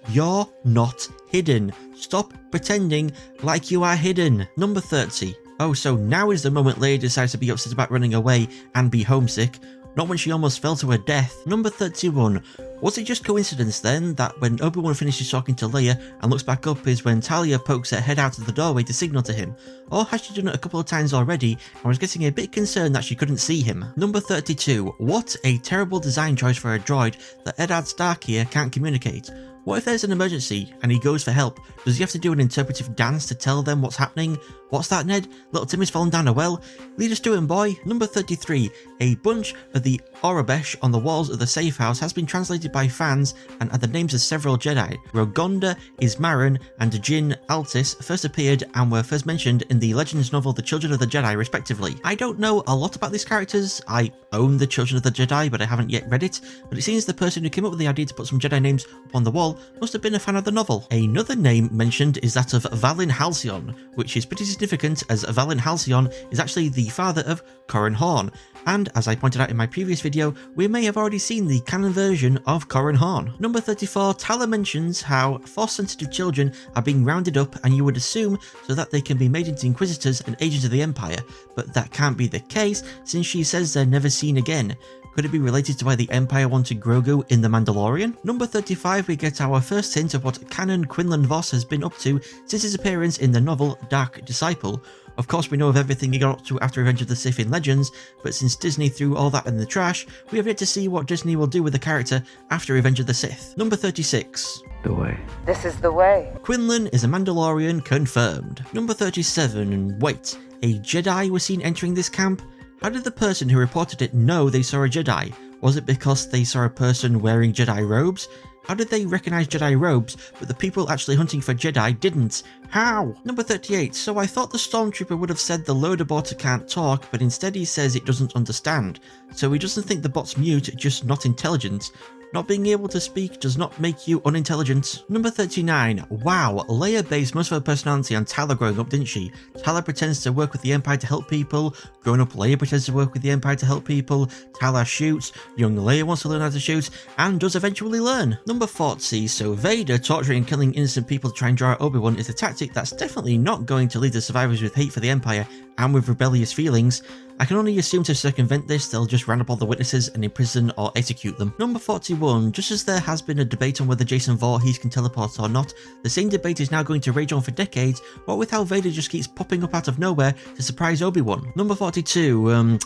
You're not hidden. Stop pretending like you are hidden. Number 30. Oh, so now is the moment Leia decides to be upset about running away and be homesick. Not when she almost fell to her death. Number 31. Was it just coincidence then that when Obi-Wan finishes talking to Leia and looks back up is when Talia pokes her head out of the doorway to signal to him? Or has she done it a couple of times already and was getting a bit concerned that she couldn't see him? Number 32. What a terrible design choice for a droid that Eddard Stark here can't communicate. What if there's an emergency and he goes for help? Does he have to do an interpretive dance to tell them what's happening? What's that, Ned? Little Timmy's fallen down a well? Lead us to him, boy. Number 33. A bunch of the Orabesh on the walls of the safe house has been translated by fans and are the names of several Jedi. Rogonda, Ismarin, and Jin Altis first appeared and were first mentioned in the Legends novel The Children of the Jedi, respectively. I don't know a lot about these characters. I own The Children of the Jedi, but I haven't yet read it. But it seems the person who came up with the idea to put some Jedi names up on the wall must have been a fan of the novel. Another name mentioned is that of Valin Halcyon, which is pretty significant as Valin Halcyon is actually the father of Corran Horn. And as I pointed out in my previous video, we may have already seen the canon version of Corran Horn. Number 34, Tala mentions how Force-sensitive children are being rounded up and you would assume so that they can be made into Inquisitors and Agents of the Empire, but that can't be the case since she says they're never seen again. Could it be related to why the Empire wanted Grogu in The Mandalorian? Number 35, we get our first hint of what canon Quinlan Vos has been up to since his appearance in the novel Dark Disciple. Of course, we know of everything he got up to after Revenge of the Sith in Legends, but since Disney threw all that in the trash, we have yet to see what Disney will do with the character after Revenge of the Sith. Number 36. The way. This is the way. Quinlan is a Mandalorian confirmed. Number 37. Wait, a Jedi was seen entering this camp? How did the person who reported it know they saw a Jedi? Was it because they saw a person wearing Jedi robes? How did they recognise Jedi robes, but the people actually hunting for Jedi didn't? How? Number 38. So I thought the Stormtrooper would have said the loader bot can't talk, but instead he says it doesn't understand. So he doesn't think the bot's mute, just not intelligent. Not being able to speak does not make you unintelligent. Number 39. Wow, Leia based most of her personality on Tala growing up, didn't she? Tala pretends to work with the Empire to help people. Growing up, Leia pretends to work with the Empire to help people. Tala shoots. Young Leia wants to learn how to shoot and does eventually learn. Number 40. So Vader torturing and killing innocent people to try and draw out Obi-Wan is a tactic that's definitely not going to leave the survivors with hate for the Empire and with rebellious feelings. I can only assume to circumvent this, they'll just round up all the witnesses and imprison or execute them. Number 41. Just as there has been a debate on whether Jason Voorhees can teleport or not, the same debate is now going to rage on for decades, what with how Vader just keeps popping up out of nowhere to surprise Obi-Wan. Number 42.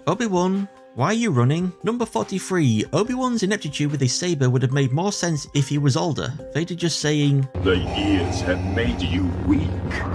Obi-Wan, why are you running? Number 43. Obi-Wan's ineptitude with his saber would have made more sense if he was older. Vader just saying, The years have made you weak.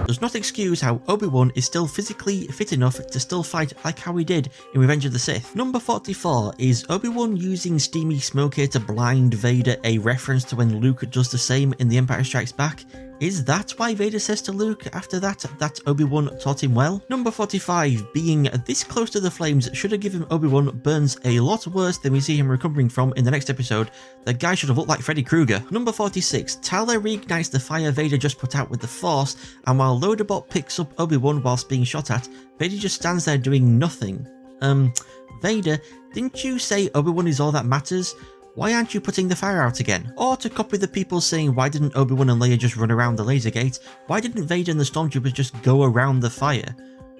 does not excuse how Obi-Wan is still physically fit enough to still fight like how he did in Revenge of the Sith. Number 44. Is Obi-Wan using steamy smoke here to blind Vader a reference to when Luke does the same in The Empire Strikes Back? Is that why Vader says to Luke after that Obi-Wan taught him well? Number 45. Being this close to the flames should have given Obi-Wan burns a lot worse than we see him recovering from in the next episode. The guy should have looked like Freddy Krueger. Number 46. Tala reignites the fire Vader just put out with the Force, and while Loaderbot picks up Obi-Wan whilst being shot at, Vader just stands there doing nothing. Vader, didn't you say Obi-Wan is all that matters? Why aren't you putting the fire out again? Or to copy the people saying why didn't Obi-Wan and Leia just run around the laser gate, why didn't Vader and the Stormtroopers just go around the fire?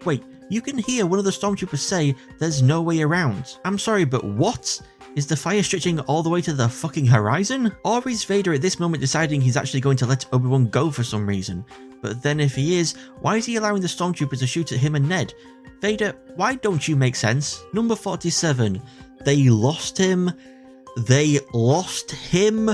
Wait, you can hear one of the Stormtroopers say there's no way around. I'm sorry, but what? Is the fire stretching all the way to the fucking horizon? Or is Vader at this moment deciding he's actually going to let Obi-Wan go for some reason? But then if he is, why is he allowing the Stormtroopers to shoot at him and Ned? Vader, why don't you make sense? Number 47. They lost him. They lost him?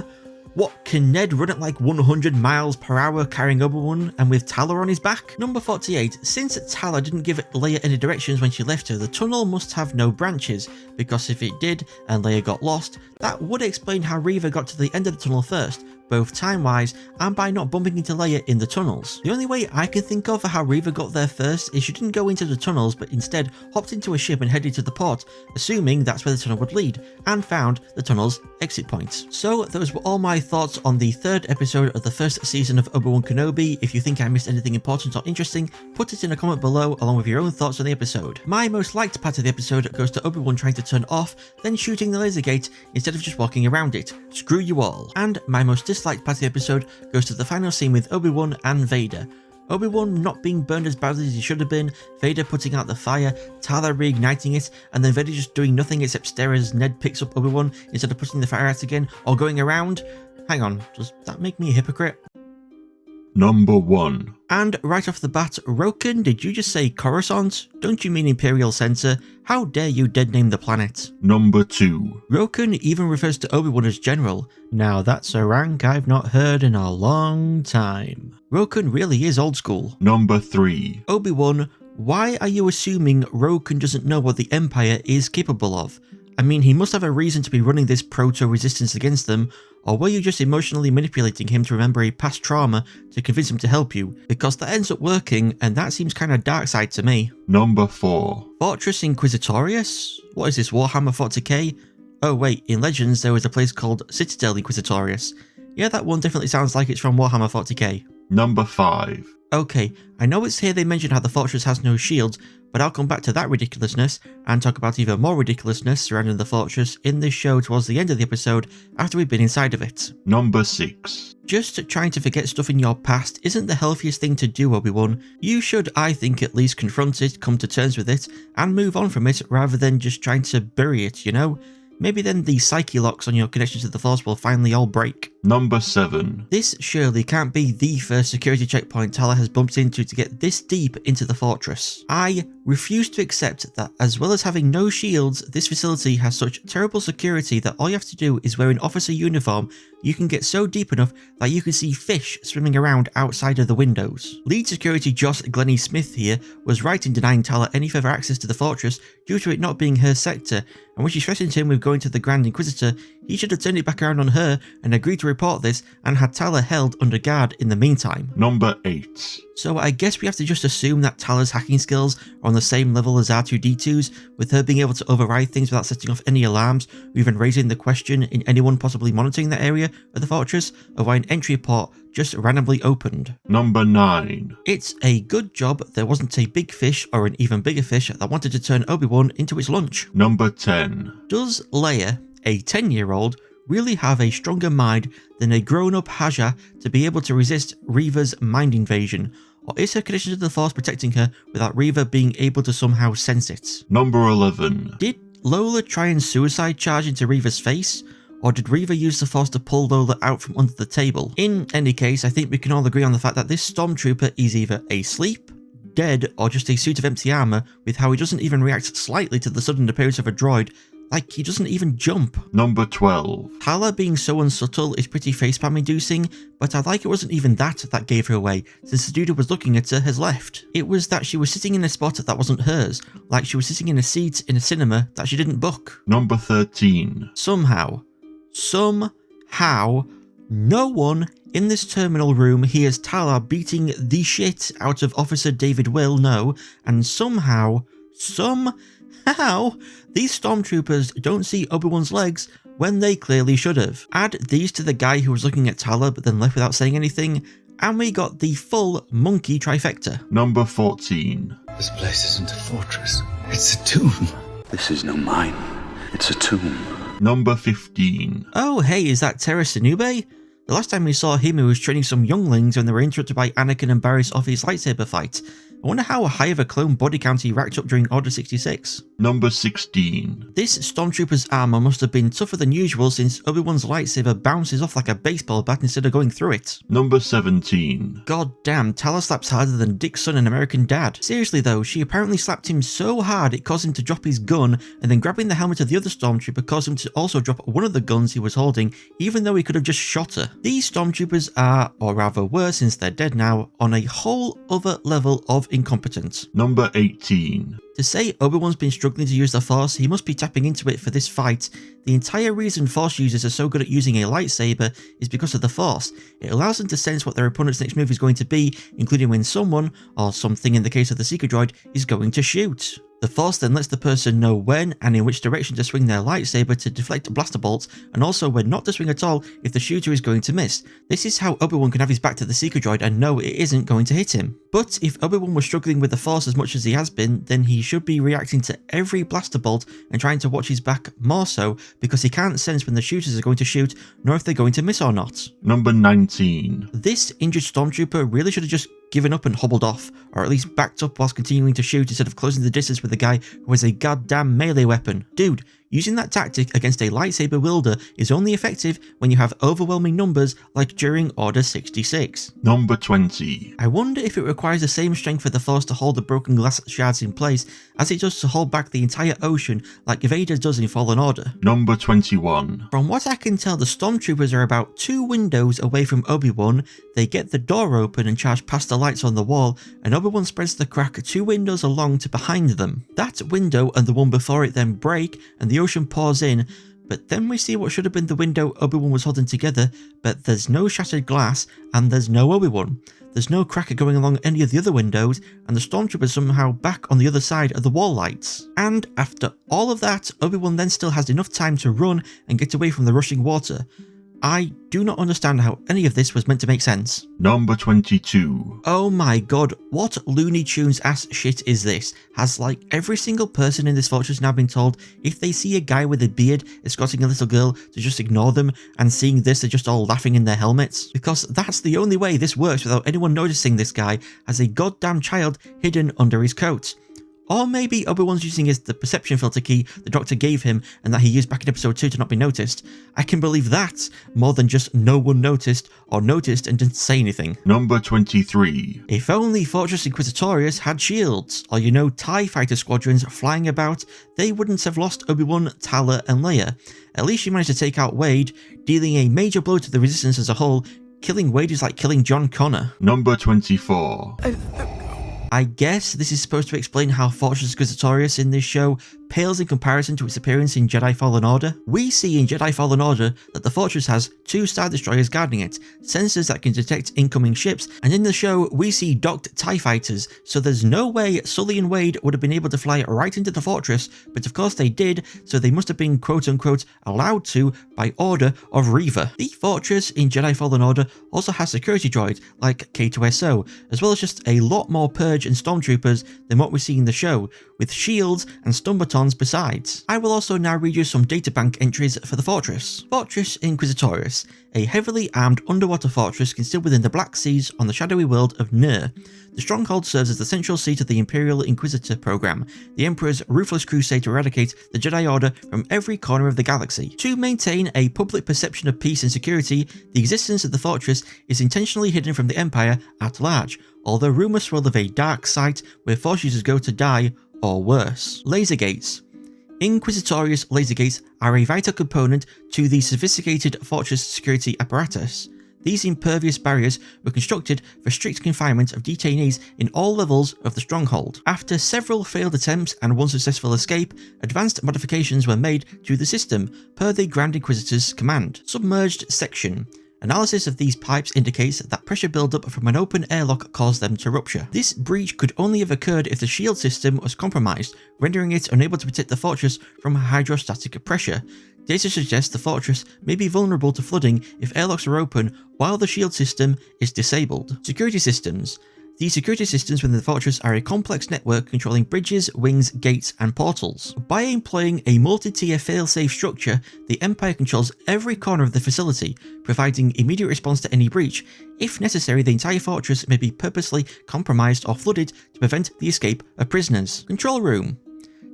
What, can Ned run at like 100 miles per hour carrying Obi-Wan and with Tala on his back? Number 48. Since Tala didn't give Leia any directions when she left her, the tunnel must have no branches, because if it did and Leia got lost, that would explain how Reva got to the end of the tunnel first, both time-wise and by not bumping into Leia in the tunnels. The only way I can think of for how Reva got there first is she didn't go into the tunnels but instead hopped into a ship and headed to the port, assuming that's where the tunnel would lead, and found the tunnel's exit points. So those were all my thoughts on the third episode of the first season of Obi-Wan Kenobi. If you think I missed anything important or interesting, put it in a comment below along with your own thoughts on the episode. My most liked part of the episode goes to Obi-Wan trying to turn off, then shooting the laser gate instead of just walking around it. Screw you all. And my most disliked part of the episode goes to the final scene with Obi-Wan and Vader. Obi-Wan not being burned as badly as he should have been, Vader putting out the fire, Tala reigniting it, and then Vader just doing nothing except stare as Ned picks up Obi-Wan instead of putting the fire out again or going around. Hang on, does that make me a hypocrite? Number 1. And right off the bat, Roken, did you just say Coruscant? Don't you mean Imperial Center? How dare you dead name the planet? Number 2. Roken even refers to Obi-Wan as General. Now that's a rank I've not heard in a long time. Roken really is old school. Number 3. Obi-Wan, why are you assuming Roken doesn't know what the Empire is capable of? I mean, he must have a reason to be running this proto-resistance against them, or were you just emotionally manipulating him to remember a past trauma to convince him to help you? Because that ends up working, and that seems kinda dark side to me. Number 4. Fortress Inquisitorius? What is this, Warhammer 40k? Oh wait, in Legends there was a place called Citadel Inquisitorius. Yeah, that one definitely sounds like it's from Warhammer 40k. Number 5. Okay, I know it's here they mention how the fortress has no shields, but I'll come back to that ridiculousness and talk about even more ridiculousness surrounding the fortress in this show towards the end of the episode after we've been inside of it. Number 6. Just trying to forget stuff in your past isn't the healthiest thing to do, Obi-Wan. You should, I think, at least confront it, come to terms with it, and move on from it rather than just trying to bury it, you know? Maybe then the psyche locks on your connection to the Force will finally all break. Number 7. This surely can't be the first security checkpoint Tala has bumped into to get this deep into the fortress. I refuse to accept that as well as having no shields, this facility has such terrible security that all you have to do is wear an officer uniform. You can get so deep enough that you can see fish swimming around outside of the windows. Lead security Joss Glennie Smith here was right in denying Tala any further access to the fortress due to it not being her sector, and when she threatened him with going to the Grand Inquisitor, he should have turned it back around on her and agreed to report this and had Tala held under guard in the meantime. Number 8. So I guess we have to just assume that Tala's hacking skills are on the same level as R2-D2's, with her being able to override things without setting off any alarms or even raising the question in anyone possibly monitoring that area of the fortress of why an entry port just randomly opened. Number 9. It's a good job there wasn't a big fish or an even bigger fish that wanted to turn Obi-Wan into its lunch. Number 10. Does Leia, a 10-year-old, really have a stronger mind than a grown-up Haja to be able to resist Reva's mind invasion? Or is her connection to the Force protecting her without Reva being able to somehow sense it? Number 11. Did Lola try and suicide charge into Reva's face? Or did Reva use the Force to pull Lola out from under the table? In any case, I think we can all agree on the fact that this Stormtrooper is either asleep, dead, or just a suit of empty armor with how he doesn't even react slightly to the sudden appearance of a droid. Like, he doesn't even jump. Number 12. Tala being so unsubtle is pretty facepalm inducing, but I like it wasn't even that gave her away, since the dude who was looking at her has left. It was that she was sitting in a spot that wasn't hers, like she was sitting in a seat in a cinema that she didn't book. Number 13. Somehow, no one in this terminal room hears Tala beating the shit out of Officer David Will, no, and somehow, these stormtroopers don't see Obi-Wan's legs when they clearly should have. Add these to the guy who was looking at Tala but then left without saying anything, and we got the full monkey trifecta. Number 14. This place isn't a fortress. It's a tomb. This is no mine. It's a tomb. Number 15. Oh hey, is that Terra Sinube? The last time we saw him, he was training some younglings when they were interrupted by Anakin and Barriss off his lightsaber fight. I wonder how high of a clone body count he racked up during Order 66. Number 16. This Stormtrooper's armor must have been tougher than usual since Obi-Wan's lightsaber bounces off like a baseball bat instead of going through it. Number 17. God damn, Tala slaps harder than Dick's son and American Dad. Seriously though, she apparently slapped him so hard it caused him to drop his gun, and then grabbing the helmet of the other Stormtrooper caused him to also drop one of the guns he was holding, even though he could have just shot her. These Stormtroopers are, or rather were since they're dead now, on a whole other level of incompetent. Number 18. To say Obi-Wan's been struggling to use the Force, he must be tapping into it for this fight. The entire reason Force users are so good at using a lightsaber is because of the Force. It allows them to sense what their opponent's next move is going to be, including when someone, or something in the case of the Seeker Droid, is going to shoot. The Force then lets the person know when and in which direction to swing their lightsaber to deflect blaster bolts, and also when not to swing at all if the shooter is going to miss. This is how Obi-Wan can have his back to the Seeker Droid and know it isn't going to hit him. But if Obi-Wan was struggling with the Force as much as he has been, then he should be reacting to every blaster bolt and trying to watch his back more so, because he can't sense when the shooters are going to shoot, nor if they're going to miss or not. Number 19. This injured Stormtrooper really should have just given up and hobbled off, or at least backed up whilst continuing to shoot instead of closing the distance with a guy who has a goddamn melee weapon. Dude, using that tactic against a lightsaber wielder is only effective when you have overwhelming numbers like during Order 66. Number 20. I wonder if it requires the same strength for the Force to hold the broken glass shards in place as it does to hold back the entire ocean like Vader does in Fallen Order. Number 21. From what I can tell, the stormtroopers are about 2 windows away from Obi-Wan. They get the door open and charge past the lights on the wall, and Obi-Wan spreads the crack 2 windows along to behind them. That window and the one before it then break, and the ocean pours in, but then we see what should have been the window Obi-Wan was holding together, but there's no shattered glass, and there's no Obi-Wan. There's no cracker going along any of the other windows, and the stormtroopers somehow back on the other side of the wall lights. And after all of that, Obi-Wan then still has enough time to run and get away from the rushing water. I do not understand how any of this was meant to make sense. Number 22. Oh my god, what Looney Tunes ass shit is this? Has like every single person in this fortress now been told if they see a guy with a beard escorting a little girl to just ignore them, and seeing this they're just all laughing in their helmets? Because that's the only way this works without anyone noticing this guy has a goddamn child hidden under his coat. Or maybe Obi-Wan's using the perception filter key the Doctor gave him and that he used back in episode 2 to not be noticed. I can believe that more than just no one noticed, or noticed and didn't say anything. Number 23. If only Fortress Inquisitorius had shields, or TIE fighter squadrons flying about, they wouldn't have lost Obi-Wan, Tala and Leia. At least she managed to take out Wade, dealing a major blow to the Resistance as a whole. Killing Wade is like killing John Connor. Number 24. I guess this is supposed to explain how Fortress Inquisitorius in this show pales in comparison to its appearance in Jedi Fallen Order. We see in Jedi Fallen Order that the fortress has 2 Star Destroyers guarding it, sensors that can detect incoming ships, and in the show we see docked TIE fighters, so there's no way Sully and Wade would have been able to fly right into the fortress, but of course they did, so they must have been quote-unquote allowed to by order of Reva. The fortress in Jedi Fallen Order also has security droids like K2SO, as well as just a lot more Purge and Stormtroopers than what we see in the show, with shields and stun batons besides. I will also now read you some databank entries for the fortress. Fortress Inquisitorius, a heavily armed underwater fortress concealed within the Black Seas on the shadowy world of Ner. The stronghold serves as the central seat of the Imperial Inquisitor program, the Emperor's ruthless crusade to eradicate the Jedi Order from every corner of the galaxy. To maintain a public perception of peace and security, the existence of the fortress is intentionally hidden from the Empire at large, although rumours swirl of a dark site where Force users go to die, or worse. Laser gates. Inquisitorius laser gates are a vital component to the sophisticated fortress security apparatus. These impervious barriers were constructed for strict confinement of detainees in all levels of the stronghold. After several failed attempts and one successful escape, advanced modifications were made to the system per the Grand Inquisitor's command. Submerged section. Analysis of these pipes indicates that pressure buildup from an open airlock caused them to rupture. This breach could only have occurred if the shield system was compromised, rendering it unable to protect the fortress from hydrostatic pressure. Data suggests the fortress may be vulnerable to flooding if airlocks are open while the shield system is disabled. Security systems. The security systems within the fortress are a complex network controlling bridges, wings, gates, and portals. By employing a multi-tier fail-safe structure, the Empire controls every corner of the facility, providing immediate response to any breach. If necessary, the entire fortress may be purposely compromised or flooded to prevent the escape of prisoners. Control room.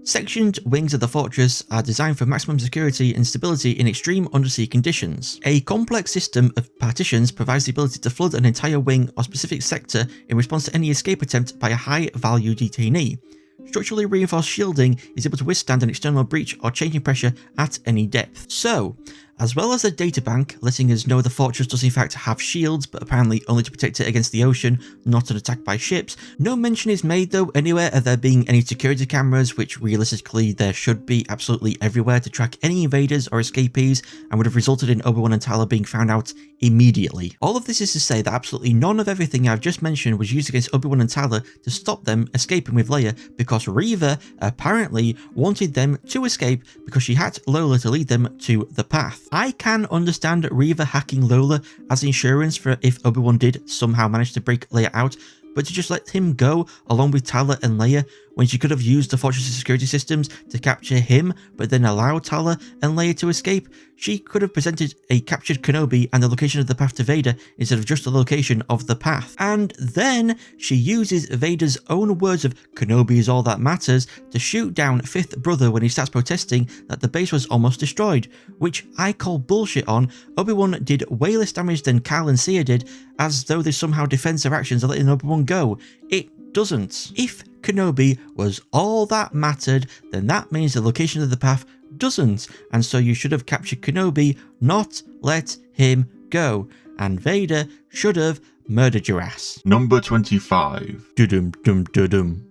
Sectioned wings of the fortress are designed for maximum security and stability in extreme undersea conditions. A complex system of partitions provides the ability to flood an entire wing or specific sector in response to any escape attempt by a high-value detainee. Structurally reinforced shielding is able to withstand an external breach or changing pressure at any depth. So, as well as a databank letting us know the fortress does in fact have shields, but apparently only to protect it against the ocean, not an attack by ships, no mention is made though anywhere of there being any security cameras, which realistically there should be absolutely everywhere to track any invaders or escapees, and would have resulted in Obi-Wan and Tala being found out immediately. All of this is to say that absolutely none of everything I've just mentioned was used against Obi-Wan and Tala to stop them escaping with Leia, because Reva apparently wanted them to escape because she had Lola to lead them to the path. I can understand Reva hacking Lola as insurance for if Obi-Wan did somehow manage to break Leia out, but to just let him go along with Tala and Leia when she could have used the fortress's security systems to capture him, but then allow Tala and Leia to escape. She could have presented a captured Kenobi and the location of the path to Vader instead of just the location of the path. And then she uses Vader's own words of "Kenobi is all that matters" to shoot down Fifth Brother when he starts protesting that the base was almost destroyed, which I call bullshit on. Obi-Wan did way less damage than Cal and Sia did, as though they somehow defends their actions of letting Obi-Wan go. It doesn't. If Kenobi was all that mattered, then that means the location of the path doesn't, and so you should have captured Kenobi, not let him go, and Vader should have murdered your ass. Number 25. Dudum dum dudum.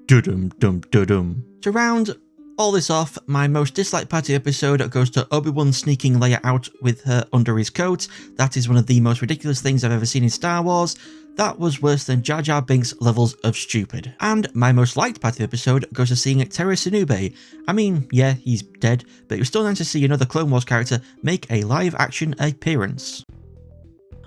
Dudum dum dudum. To round all this off, my most disliked part of the episode goes to Obi-Wan sneaking Leia out with her under his coat. That is one of the most ridiculous things I've ever seen in Star Wars. That was worse than Jar Jar Binks' levels of stupid. And my most liked part of the episode goes to seeing Terra Sinube. I mean, yeah, he's dead, but it was still nice to see another Clone Wars character make a live-action appearance.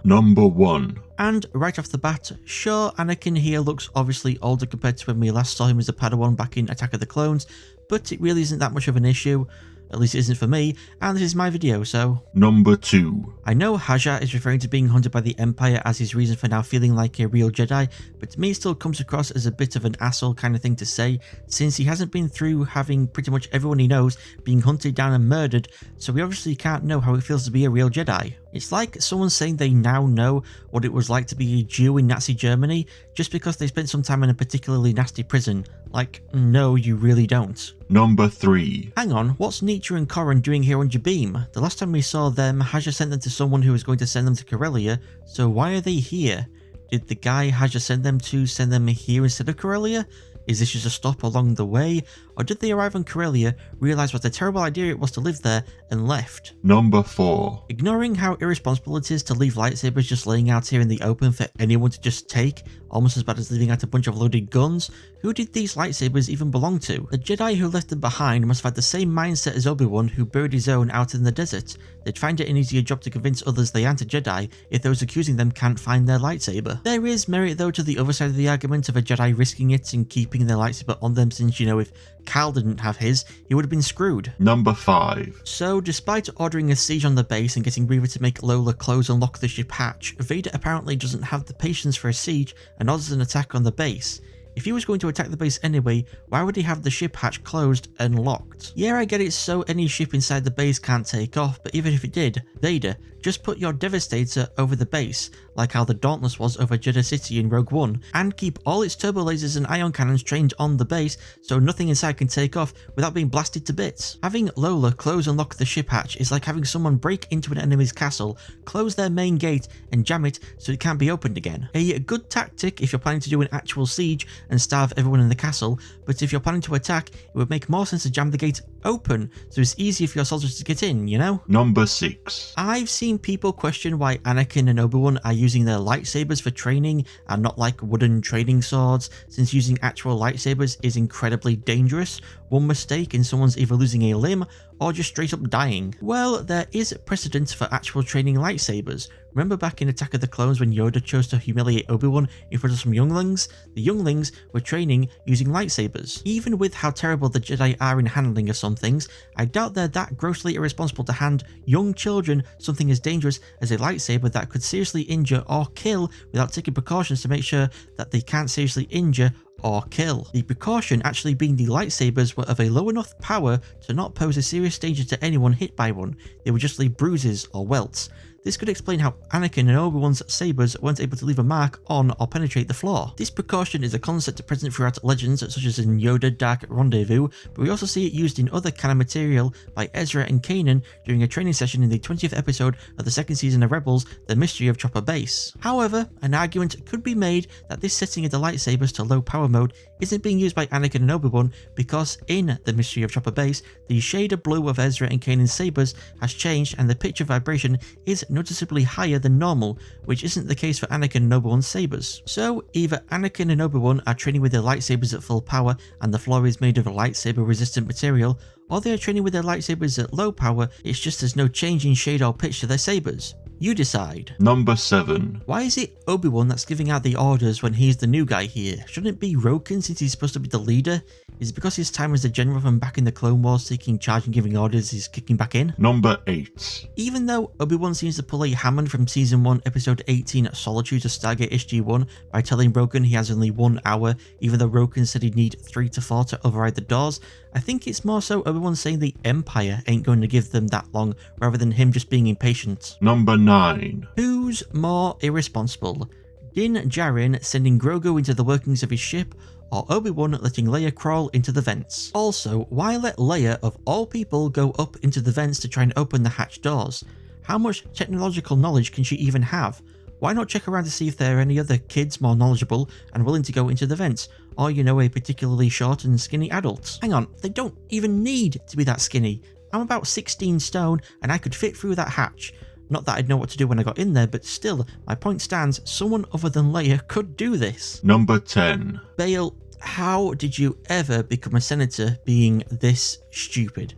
Number 1. And right off the bat, sure, Anakin here looks obviously older compared to when we last saw him as a Padawan back in Attack of the Clones, but it really isn't that much of an issue. At least it isn't for me, and this is my video, so... Number 2. I know Hajar is referring to being hunted by the Empire as his reason for now feeling like a real Jedi, but to me it still comes across as a bit of an asshole kind of thing to say, since he hasn't been through having pretty much everyone he knows being hunted down and murdered, so we obviously can't know how it feels to be a real Jedi. It's like someone saying they now know what it was like to be a Jew in Nazi Germany, just because they spent some time in a particularly nasty prison. Like, no, you really don't. Number 3. Hang on, what's Nietzsche and Corran doing here on Jabeam? The last time we saw them, Hajar sent them to someone who was going to send them to Corellia, so why are they here? Did the guy Hajar send them here instead of Corellia? Is this just a stop along the way? Or did they arrive on Corellia, realise what a terrible idea it was to live there, and left? Number 4. Ignoring how irresponsible it is to leave lightsabers just laying out here in the open for anyone to just take, almost as bad as leaving out a bunch of loaded guns, who did these lightsabers even belong to? The Jedi who left them behind must have had the same mindset as Obi-Wan, who buried his own out in the desert. They'd find it an easier job to convince others they aren't a Jedi if those accusing them can't find their lightsaber. There is merit though to the other side of the argument of a Jedi risking it and keeping their lightsaber on them, since, you know, if Cal didn't have his, he would have been screwed. Number 5. So, despite ordering a siege on the base and getting Reva to make Lola close and lock the ship hatch, Vader apparently doesn't have the patience for a siege and orders an attack on the base. If he was going to attack the base anyway, why would he have the ship hatch closed and locked? Yeah, I get it, so any ship inside the base can't take off, but even if it did, Vader, just put your Devastator over the base, like how the Dauntless was over Jeddah City in Rogue One, and keep all its turbo lasers and ion cannons trained on the base so nothing inside can take off without being blasted to bits. Having Lola close and lock the ship hatch is like having someone break into an enemy's castle, close their main gate and jam it so it can't be opened again. A good tactic if you're planning to do an actual siege and starve everyone in the castle, but if you're planning to attack, it would make more sense to jam the gate open so it's easier for your soldiers to get in, you know? Number 6. I've seen people question why Anakin and Obi-Wan are using their lightsabers for training and not like wooden training swords, since using actual lightsabers is incredibly dangerous. One mistake and someone's either losing a limb or just straight up dying. Well, there is precedent for actual training lightsabers. Remember back in Attack of the Clones when Yoda chose to humiliate Obi-Wan in front of some younglings? The younglings were training using lightsabers. Even with how terrible the Jedi are in handling of some things, I doubt they're that grossly irresponsible to hand young children something as dangerous as a lightsaber that could seriously injure or kill without taking precautions to make sure that they can't seriously injure or kill. The precaution actually being the lightsabers were of a low enough power to not pose a serious danger to anyone hit by one. They would just leave bruises or welts. This could explain how Anakin and Obi-Wan's sabers weren't able to leave a mark on or penetrate the floor. This precaution is a concept present throughout legends such as in Yoda Dark Rendezvous, but we also see it used in other canon material by Ezra and Kanan during a training session in the 20th episode of the second season of Rebels, The Mystery of Chopper Base. However, an argument could be made that this setting of the lightsabers to low power mode isn't being used by Anakin and Obi-Wan because in The Mystery of Chopper Base, the shade of blue of Ezra and Kanan's sabers has changed and the pitch of vibration is noticeably higher than normal, which isn't the case for Anakin and Obi-Wan's sabers. So either Anakin and Obi-Wan are training with their lightsabers at full power and the floor is made of lightsaber resistant material, or they are training with their lightsabers at low power, it's just there's no change in shade or pitch to their sabers. You decide. Number 7. Why is it Obi-Wan that's giving out the orders when he's the new guy here? Shouldn't it be Roken since he's supposed to be the leader? Is it because his time as the general from back in the Clone Wars taking charge and giving orders is kicking back in? Number 8. Even though Obi-Wan seems to pull a Hammond from Season 1 Episode 18 Solitude of Stargate SG-1 by telling Roken he has only 1 hour, even though Roken said he'd need 3 to 4 to override the doors, I think it's more so Obi-Wan saying the Empire ain't going to give them that long, rather than him just being impatient. Number 9. Who's more irresponsible? Din Djarin sending Grogu into the workings of his ship, or Obi-Wan letting Leia crawl into the vents? Also, why let Leia, of all people, go up into the vents to try and open the hatch doors? How much technological knowledge can she even have? Why not check around to see if there are any other kids more knowledgeable and willing to go into the vents? Or, you know, a particularly short and skinny adult? Hang on, they don't even need to be that skinny. I'm about 16 stone and I could fit through that hatch. Not that I'd know what to do when I got in there, but still, my point stands, someone other than Leia could do this. Number 10. Bail, how did you ever become a senator being this stupid?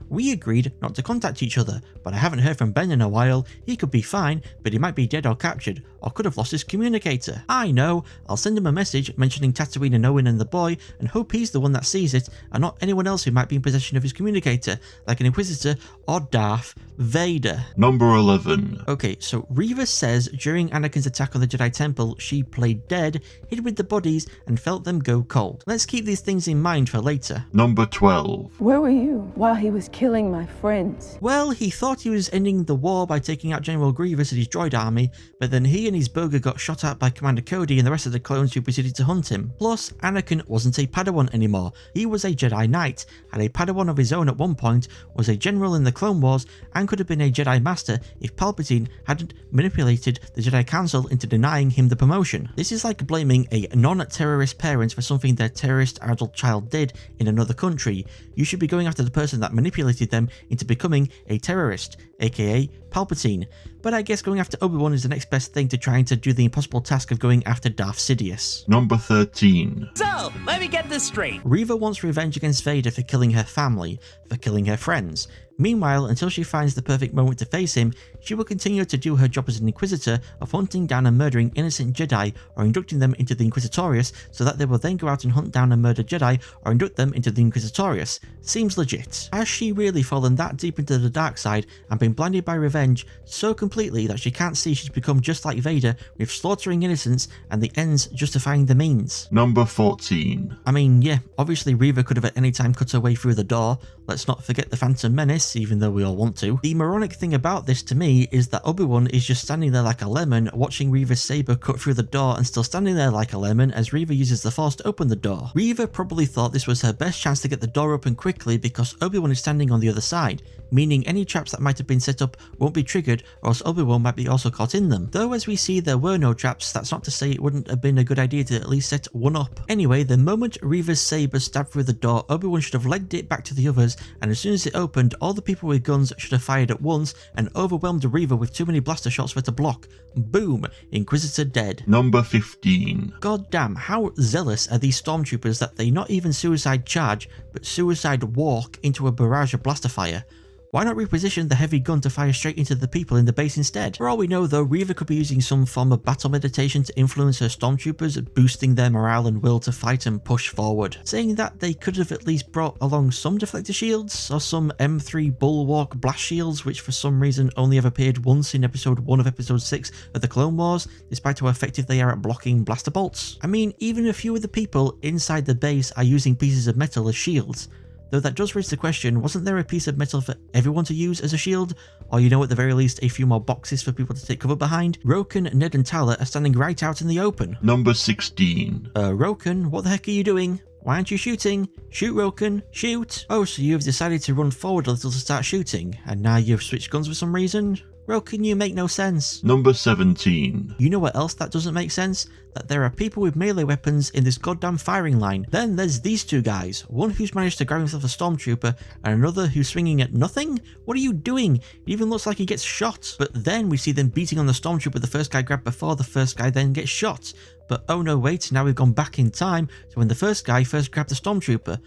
We agreed not to contact each other, but I haven't heard from Ben in a while. He could be fine, but he might be dead or captured, or could have lost his communicator. I know, I'll send him a message mentioning Tatooine and Owen and the boy, and hope he's the one that sees it, and not anyone else who might be in possession of his communicator, like an Inquisitor or Darth Vader. Number 11. Okay, so Reva says during Anakin's attack on the Jedi Temple, she played dead, hid with the bodies, and felt them go cold. Let's keep these things in mind for later. Number 12. Where were you while he was killing my friends? Well, he thought he was ending the war by taking out General Grievous and his droid army, but then he and his burger got shot at by Commander Cody and the rest of the clones who proceeded to hunt him. Plus, Anakin wasn't a Padawan anymore. He was a Jedi Knight, had a Padawan of his own at one point, was a general in the Clone Wars, and could have been a Jedi Master if Palpatine hadn't manipulated the Jedi Council into denying him the promotion. This is like blaming a non-terrorist parent for something their terrorist adult child did in another country. You should be going after the person that manipulated them into becoming a terrorist, aka Palpatine. But I guess going after Obi-Wan is the next best thing to trying to do the impossible task of going after Darth Sidious. Number 13. So, let me get this straight. Reva wants revenge against Vader for killing her family, for killing her friends. Meanwhile, until she finds the perfect moment to face him, she will continue to do her job as an Inquisitor of hunting down and murdering innocent Jedi or inducting them into the Inquisitorius so that they will then go out and hunt down and murder Jedi or induct them into the Inquisitorius. Seems legit. Has she really fallen that deep into the dark side and been blinded by revenge so completely that she can't see she's become just like Vader with slaughtering innocents and the ends justifying the means? Number 14. I mean, yeah, obviously Reva could have at any time cut her way through the door. Let's not forget the Phantom Menace, even though we all want to. The moronic thing about this to me is that Obi-Wan is just standing there like a lemon, watching Reva's saber cut through the door and still standing there like a lemon as Reva uses the Force to open the door. Reva probably thought this was her best chance to get the door open quickly because Obi-Wan is standing on the other side, meaning any traps that might have been set up won't be triggered or else Obi-Wan might be also caught in them. Though as we see there were no traps, that's not to say it wouldn't have been a good idea to at least set one up. Anyway, the moment Reva's saber stabbed through the door, Obi-Wan should have legged it back to the others, and as soon as it opened, all the people with guns should have fired at once and overwhelmed Reva with too many blaster shots for her to block. Boom! Inquisitor dead. Number 15. God damn, how zealous are these stormtroopers that they not even suicide charge, but suicide walk into a barrage of blaster fire? Why not reposition the heavy gun to fire straight into the people in the base instead? For all we know though, Reva could be using some form of battle meditation to influence her stormtroopers, boosting their morale and will to fight and push forward. Saying that they could have at least brought along some deflector shields, or some M3 Bulwark blast shields, which for some reason only have appeared once in episode 1 of episode 6 of the Clone Wars, despite how effective they are at blocking blaster bolts. I mean, even a few of the people inside the base are using pieces of metal as shields. Though that does raise the question, wasn't there a piece of metal for everyone to use as a shield? Or, you know, at the very least, a few more boxes for people to take cover behind? Roken, Ned and Tala are standing right out in the open. Number 16. Roken, what the heck are you doing? Why aren't you shooting? Shoot, Roken, shoot! Oh, so you've decided to run forward a little to start shooting, and now you've switched guns for some reason? Roken, you make no sense. Number 17. You know what else that doesn't make sense? That there are people with melee weapons in this goddamn firing line. Then there's these two guys, one who's managed to grab himself a stormtrooper and another who's swinging at nothing? What are you doing? It even looks like he gets shot. But then we see them beating on the stormtrooper the first guy grabbed before the first guy then gets shot. But oh no wait, now we've gone back in time to when the first guy first grabbed the stormtrooper.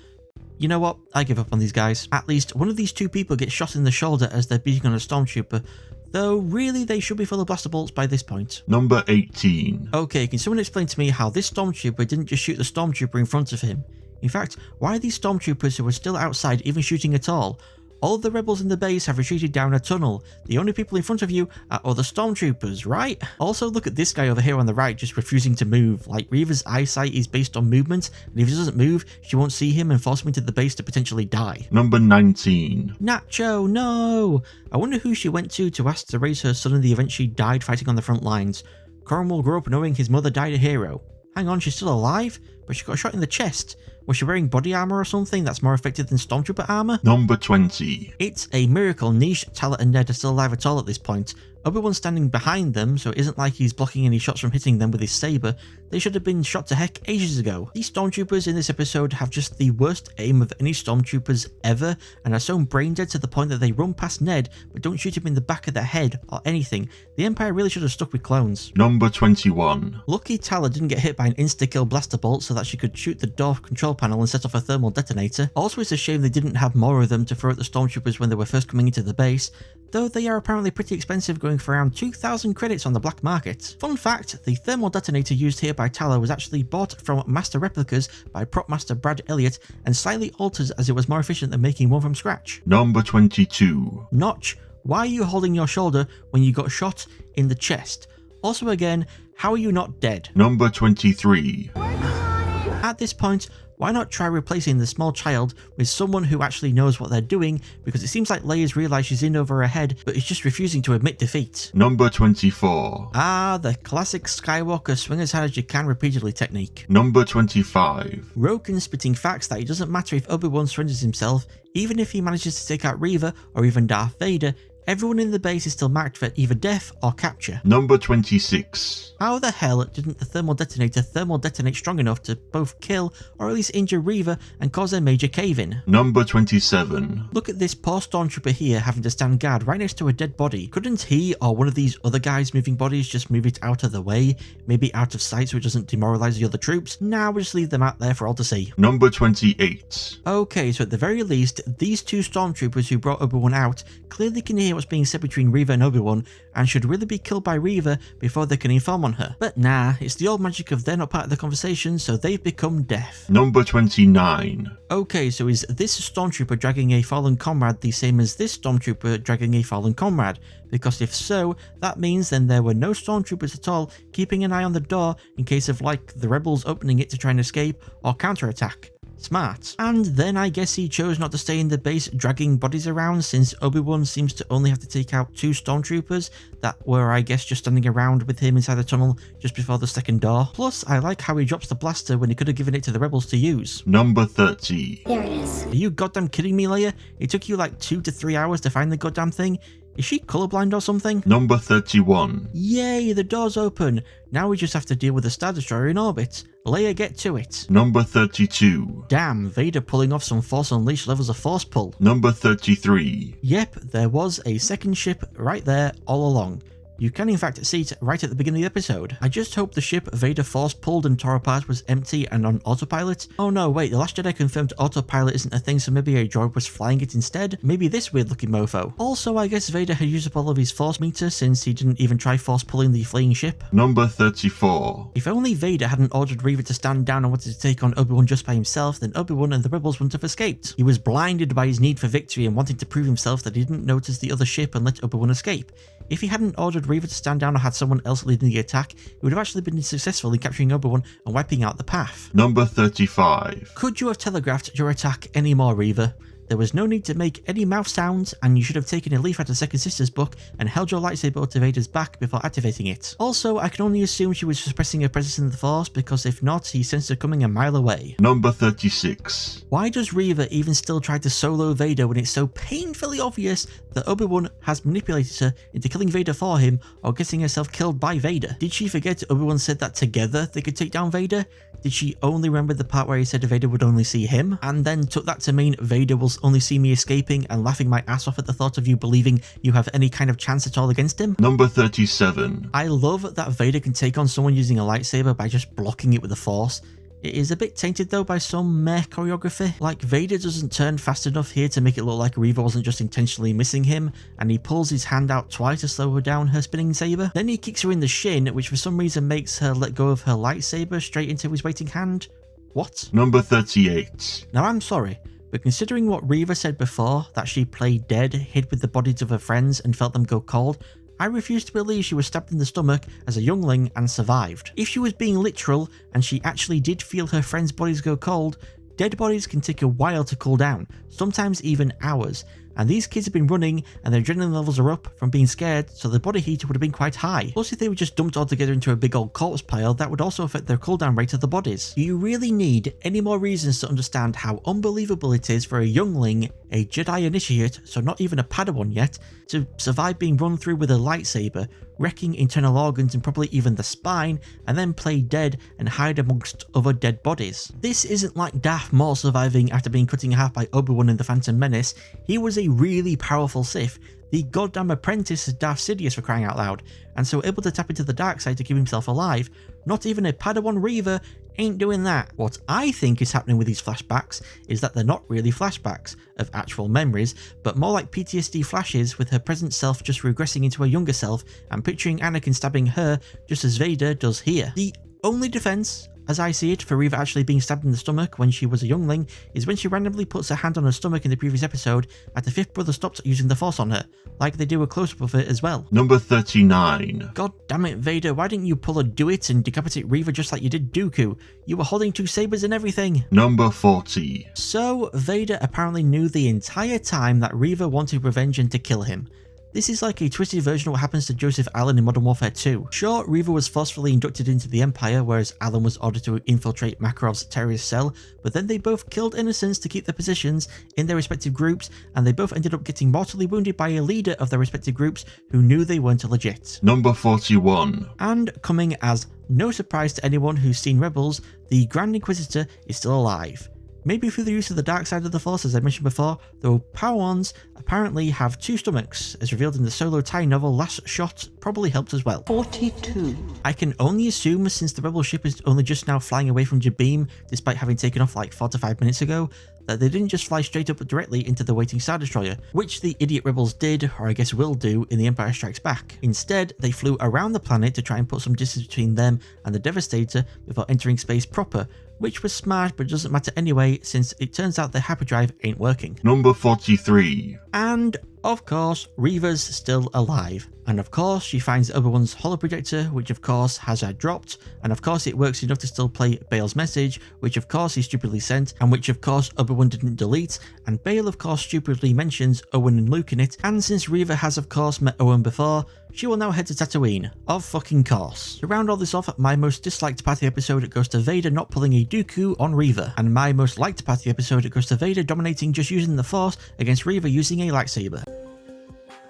You know what? I give up on these guys. At least one of these two people gets shot in the shoulder as they're beating on a stormtrooper. though really they should be full of blaster bolts by this point. Number 18. Okay, can someone explain to me how this stormtrooper didn't just shoot the stormtrooper in front of him? In fact, why are these stormtroopers who are still outside even shooting at all? All of the rebels in the base have retreated down a tunnel. The only people in front of you are other stormtroopers, right? Also, look at this guy over here on the right just refusing to move. Like, Reva's eyesight is based on movement, and if he doesn't move, she won't see him and force him into the base to potentially die. Number 19. Nacho, no! I wonder who she went to ask to raise her son in the event she died fighting on the front lines. Corin will grow up knowing his mother died a hero. Hang on, she's still alive? But she got shot in the chest. Was she wearing body armor or something that's more effective than stormtrooper armor? Number 20. It's a miracle Niche, Tala and Ned are still alive at all at this point. Obi-Wan's standing behind them, so it isn't like he's blocking any shots from hitting them with his saber. They should have been shot to heck ages ago. These stormtroopers in this episode have just the worst aim of any stormtroopers ever, and are so brain dead to the point that they run past Ned but don't shoot him in the back of the head or anything. The Empire really should have stuck with clones. Number 21. Lucky Tala didn't get hit by an insta-kill blaster bolt so that she could shoot the door control panel and set off a thermal detonator. Also, it's a shame they didn't have more of them to throw at the stormtroopers when they were first coming into the base, though they are apparently pretty expensive, going for around 2,000 credits on the black market. Fun fact, the thermal detonator used here by Tala was actually bought from Master Replicas by prop master Brad Elliott and slightly altered as it was more efficient than making one from scratch. Number 22. Notch, why are you holding your shoulder when you got shot in the chest? Also again, how are you not dead? Number 23. At this point, why not try replacing the small child with someone who actually knows what they're doing, because it seems like Leia's realised she's in over her head, but is just refusing to admit defeat. Number 24. Ah, the classic Skywalker swing as hard as you can repeatedly technique. Number 25. Roken spitting facts that it doesn't matter if Obi-Wan surrenders himself, even if he manages to take out Reva or even Darth Vader, everyone in the base is still marked for either death or capture. Number 26. How the hell didn't the thermal detonator thermal detonate strong enough to both kill or at least injure Reva and cause a major cave-in? Number 27. Look at this poor stormtrooper here having to stand guard right next to a dead body. Couldn't he or one of these other guys moving bodies just move it out of the way? Maybe out of sight so it doesn't demoralize the other troops? Nah, we'll just leave them out there for all to see. Number 28. Okay, so at the very least, these two stormtroopers who brought Obi-Wan out clearly can hear what's being said between Reva and Obi-Wan, and should really be killed by Reva before they can inform on her. But nah, it's the old magic of they're not part of the conversation, so they've become deaf. Number 29. Okay, so is this stormtrooper dragging a fallen comrade the same as this stormtrooper dragging a fallen comrade? Because if so, that means then there were no stormtroopers at all keeping an eye on the door in case of like the rebels opening it to try and escape or counterattack. Smart. And then I guess he chose not to stay in the base dragging bodies around, since Obi-Wan seems to only have to take out 2 stormtroopers that were, I guess, just standing around with him inside the tunnel just before the second door. Plus, I like how he drops the blaster when he could have given it to the rebels to use. Number 30. There it is. Are you goddamn kidding me, Leia? It took you like 2 to 3 hours to find the goddamn thing? Is she colorblind or something? Number 31. Yay, the door's open. Now we just have to deal with the Star Destroyer in orbit. Leia, get to it. Number 32. Damn, Vader pulling off some Force Unleashed levels of force pull. Number 33. Yep, there was a second ship right there all along. You can in fact see it right at the beginning of the episode. I just hope the ship Vader force pulled and tore apart was empty and on autopilot. Oh no, wait, The Last Jedi confirmed autopilot isn't a thing, so maybe a droid was flying it instead? Maybe this weird looking mofo. Also, I guess Vader had used up all of his force meter since he didn't even try force pulling the fleeing ship. Number 34. If only Vader hadn't ordered Reva to stand down and wanted to take on Obi-Wan just by himself, then Obi-Wan and the rebels wouldn't have escaped. He was blinded by his need for victory and wanting to prove himself that he didn't notice the other ship and let Obi-Wan escape. If he hadn't ordered Reva to stand down or had someone else leading the attack, he would have actually been successful in capturing Obi-Wan and wiping out the path. Number 35. Could you have telegraphed your attack any more, Reva? There was no need to make any mouth sounds, and you should have taken a leaf out of Second Sister's book and held your lightsaber to Vader's back before activating it. Also, I can only assume she was suppressing her presence in the Force, because if not, he sensed her coming a mile away. Number 36. Why does Reva even still try to solo Vader when it's so painfully obvious that Obi-Wan has manipulated her into killing Vader for him or getting herself killed by Vader? Did she forget Obi-Wan said that together they could take down Vader? Did she only remember the part where he said Vader would only see him, and then took that to mean Vader will only see me escaping and laughing my ass off at the thought of you believing you have any kind of chance at all against him? Number 37. I love that Vader can take on someone using a lightsaber by just blocking it with the Force. It is a bit tainted though by some meh choreography, like Vader doesn't turn fast enough here to make it look like Reva wasn't just intentionally missing him, and he pulls his hand out twice to slow her down her spinning saber. Then he kicks her in the shin, which for some reason makes her let go of her lightsaber straight into his waiting hand. What? Number 38. Now I'm sorry, but considering what Reva said before, that she played dead, hid with the bodies of her friends and felt them go cold, I refuse to believe she was stabbed in the stomach as a youngling and survived. If she was being literal and she actually did feel her friends' bodies go cold, dead bodies can take a while to cool down, sometimes even hours, and these kids have been running and their adrenaline levels are up from being scared, so their body heat would have been quite high. Plus, if they were just dumped all together into a big old corpse pile, that would also affect their cooldown rate of the bodies. Do you really need any more reasons to understand how unbelievable it is for a youngling, a Jedi initiate, so not even a Padawan yet, to survive being run through with a lightsaber, wrecking internal organs and probably even the spine, and then play dead and hide amongst other dead bodies? This isn't like Darth Maul surviving after being cut in half by Obi-Wan in The Phantom Menace. He was a really powerful Sith, the goddamn apprentice of Darth Sidious for crying out loud, and so able to tap into the dark side to keep himself alive. Not even a Padawan Reva ain't doing that. What I think is happening with these flashbacks is that they're not really flashbacks of actual memories, but more like PTSD flashes with her present self just regressing into her younger self and picturing Anakin stabbing her just as Vader does here. The only defense, as I see it, for Reva actually being stabbed in the stomach when she was a youngling is when she randomly puts her hand on her stomach in the previous episode after Fifth Brother stopped using the Force on her, like they do a close-up of it as well. Number 39. God damn it, Vader, why didn't you pull a do-it and decapitate Reva just like you did Dooku? You were holding two sabers and everything. Number 40. So, Vader apparently knew the entire time that Reva wanted revenge and to kill him. This is like a twisted version of what happens to Joseph Allen in Modern Warfare 2. Sure, Reva was forcefully inducted into the Empire, whereas Allen was ordered to infiltrate Makarov's terrorist cell, but then they both killed innocents to keep their positions in their respective groups, and they both ended up getting mortally wounded by a leader of their respective groups who knew they weren't legit. Number 41. And coming as no surprise to anyone who's seen Rebels, the Grand Inquisitor is still alive. Maybe through the use of the dark side of the Force, as I mentioned before, though Padawans apparently have two stomachs, as revealed in the Solo tie novel Last Shot probably helped as well. 42. I can only assume, since the Rebel ship is only just now flying away from Jabeam, despite having taken off like 4 to 5 minutes ago, that they didn't just fly straight up directly into the waiting Star Destroyer, which the idiot rebels did, or I guess will do, in The Empire Strikes Back. Instead, they flew around the planet to try and put some distance between them and the Devastator before entering space proper, which was smart but doesn't matter anyway, since it turns out their hyperdrive ain't working. Number 43. And, of course, Reva's still alive. And of course, she finds Obi-Wan's holoprojector, which of course has her dropped, and of course it works enough to still play Bale's message, which of course he stupidly sent, and which of course Obi-Wan didn't delete, and Bale of course stupidly mentions Owen and Luke in it, and since Reva has of course met Owen before, she will now head to Tatooine. Of fucking course. To round all this off, my most disliked part of the episode goes to Vader not pulling a Dooku on Reva, and my most liked part of the episode goes to Vader dominating just using the Force against Reva using a lightsaber.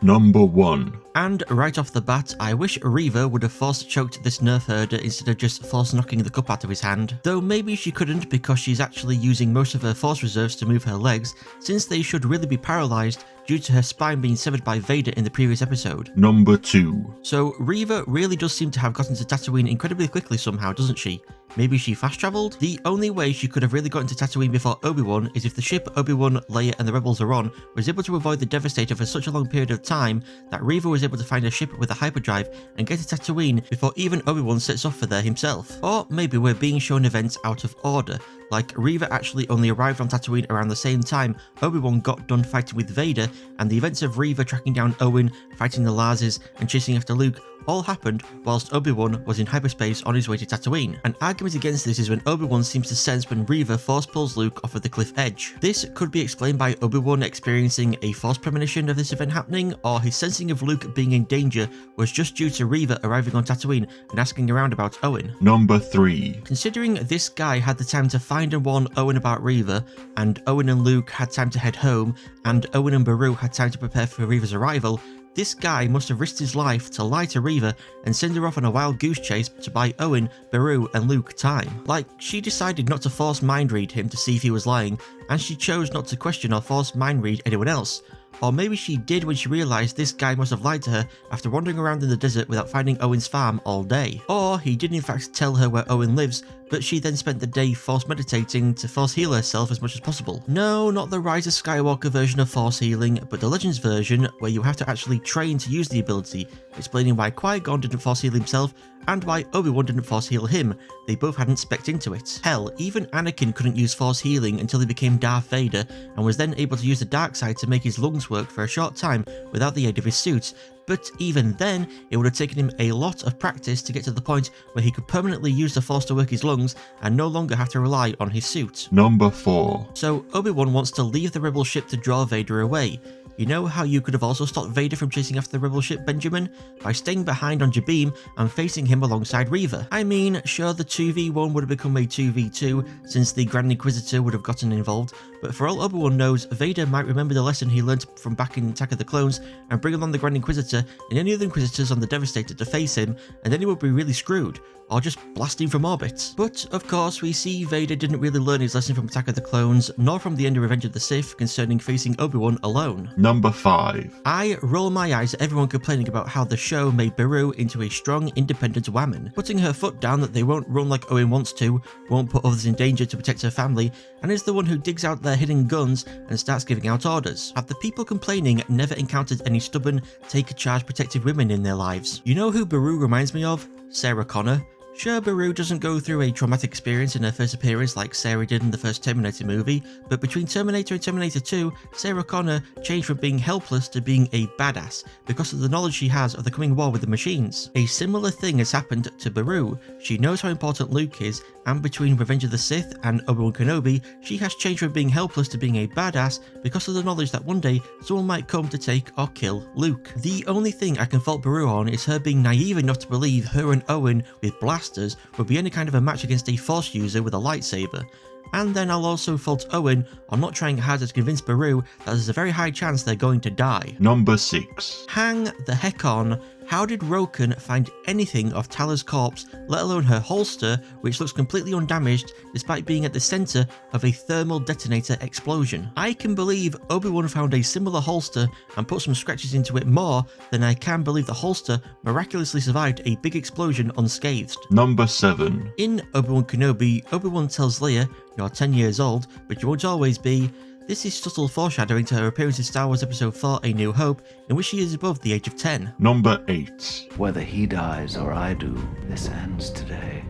Number 1. And right off the bat, I wish Reva would have force choked this nerf herder instead of just force knocking the cup out of his hand, though maybe she couldn't because she's actually using most of her force reserves to move her legs, since they should really be paralysed due to her spine being severed by Vader in the previous episode. Number 2. So Reva really does seem to have gotten to Tatooine incredibly quickly somehow, doesn't she? Maybe she fast travelled? The only way she could have really gotten to Tatooine before Obi-Wan is if the ship Obi-Wan, Leia and the Rebels are on was able to avoid the Devastator for such a long period of time that Reva was able to find a ship with a hyperdrive and get to Tatooine before even Obi-Wan sets off for there himself. Or maybe we're being shown events out of order, like Reva actually only arrived on Tatooine around the same time Obi-Wan got done fighting with Vader, and the events of Reva tracking down Owen, fighting the Lazes and chasing after Luke all happened whilst Obi-Wan was in hyperspace on his way to Tatooine. An argument against this is when Obi-Wan seems to sense when Reva force pulls Luke off of the cliff edge. This could be explained by Obi-Wan experiencing a force premonition of this event happening, or his sensing of Luke being in danger was just due to Reva arriving on Tatooine and asking around about Owen. Number 3. Considering this guy had the time to find and warn Owen about Reva, and Owen and Luke had time to head home, and Owen and Beru had time to prepare for Reva's arrival, this guy must have risked his life to lie to Reva and send her off on a wild goose chase to buy Owen, Beru and Luke time. Like, she decided not to force mind read him to see if he was lying, and she chose not to question or force mind read anyone else. Or maybe she did when she realised this guy must have lied to her after wandering around in the desert without finding Owen's farm all day. Or he did in fact tell her where Owen lives, but she then spent the day force meditating to force heal herself as much as possible. No, not the Rise of Skywalker version of force healing, but the Legends version, where you have to actually train to use the ability, explaining why Qui-Gon didn't force heal himself and why Obi-Wan didn't force heal him. They both hadn't specced into it. Hell, even Anakin couldn't use force healing until he became Darth Vader, and was then able to use the dark side to make his lungs work for a short time without the aid of his suit. But even then, it would have taken him a lot of practice to get to the point where he could permanently use the force to work his lungs and no longer have to rely on his suit. Number 4. So Obi-Wan wants to leave the rebel ship to draw Vader away. You know how you could have also stopped Vader from chasing after the rebel ship, Benjamin? By staying behind on Jabeam and facing him alongside Reva. I mean, sure, the 2v1 would have become a 2v2 since the Grand Inquisitor would have gotten involved, but for all Obi-Wan knows, Vader might remember the lesson he learned from back in Attack of the Clones and bring along the Grand Inquisitor and any other Inquisitors on the Devastator to face him, and then he would be really screwed, or just blast him from orbit. But, of course, we see Vader didn't really learn his lesson from Attack of the Clones, nor from the end of Revenge of the Sith concerning facing Obi-Wan alone. Number 5. I roll my eyes at everyone complaining about how the show made Beru into a strong, independent woman, putting her foot down that they won't run like Owen wants to, won't put others in danger to protect her family, and is the one who digs out their hidden guns and starts giving out orders. Have the people complaining never encountered any stubborn, take-charge protective women in their lives? You know who Beru reminds me of? Sarah Connor. Sure, Beru doesn't go through a traumatic experience in her first appearance like Sarah did in the first Terminator movie, but between Terminator and Terminator 2, Sarah Connor changed from being helpless to being a badass because of the knowledge she has of the coming war with the machines. A similar thing has happened to Beru. She knows how important Luke is, and between Revenge of the Sith and Obi-Wan Kenobi, she has changed from being helpless to being a badass because of the knowledge that one day someone might come to take or kill Luke. The only thing I can fault Beru on is her being naive enough to believe her and Owen with blasters would be any kind of a match against a Force user with a lightsaber. And then I'll also fault Owen on not trying harder to convince Beru that there's a very high chance they're going to die. Number 6. Hang the heck on. How did Roken find anything of Tala's corpse, let alone her holster, which looks completely undamaged despite being at the centre of a thermal detonator explosion? I can believe Obi-Wan found a similar holster and put some scratches into it more than I can believe the holster miraculously survived a big explosion unscathed. Number 7. In Obi-Wan Kenobi, Obi-Wan tells Leia, "You're 10 years old, but you won't always be." This is subtle foreshadowing to her appearance in Star Wars Episode 4 A New Hope, in which she is above the age of 10. Number 8. Whether he dies or I do, this ends today.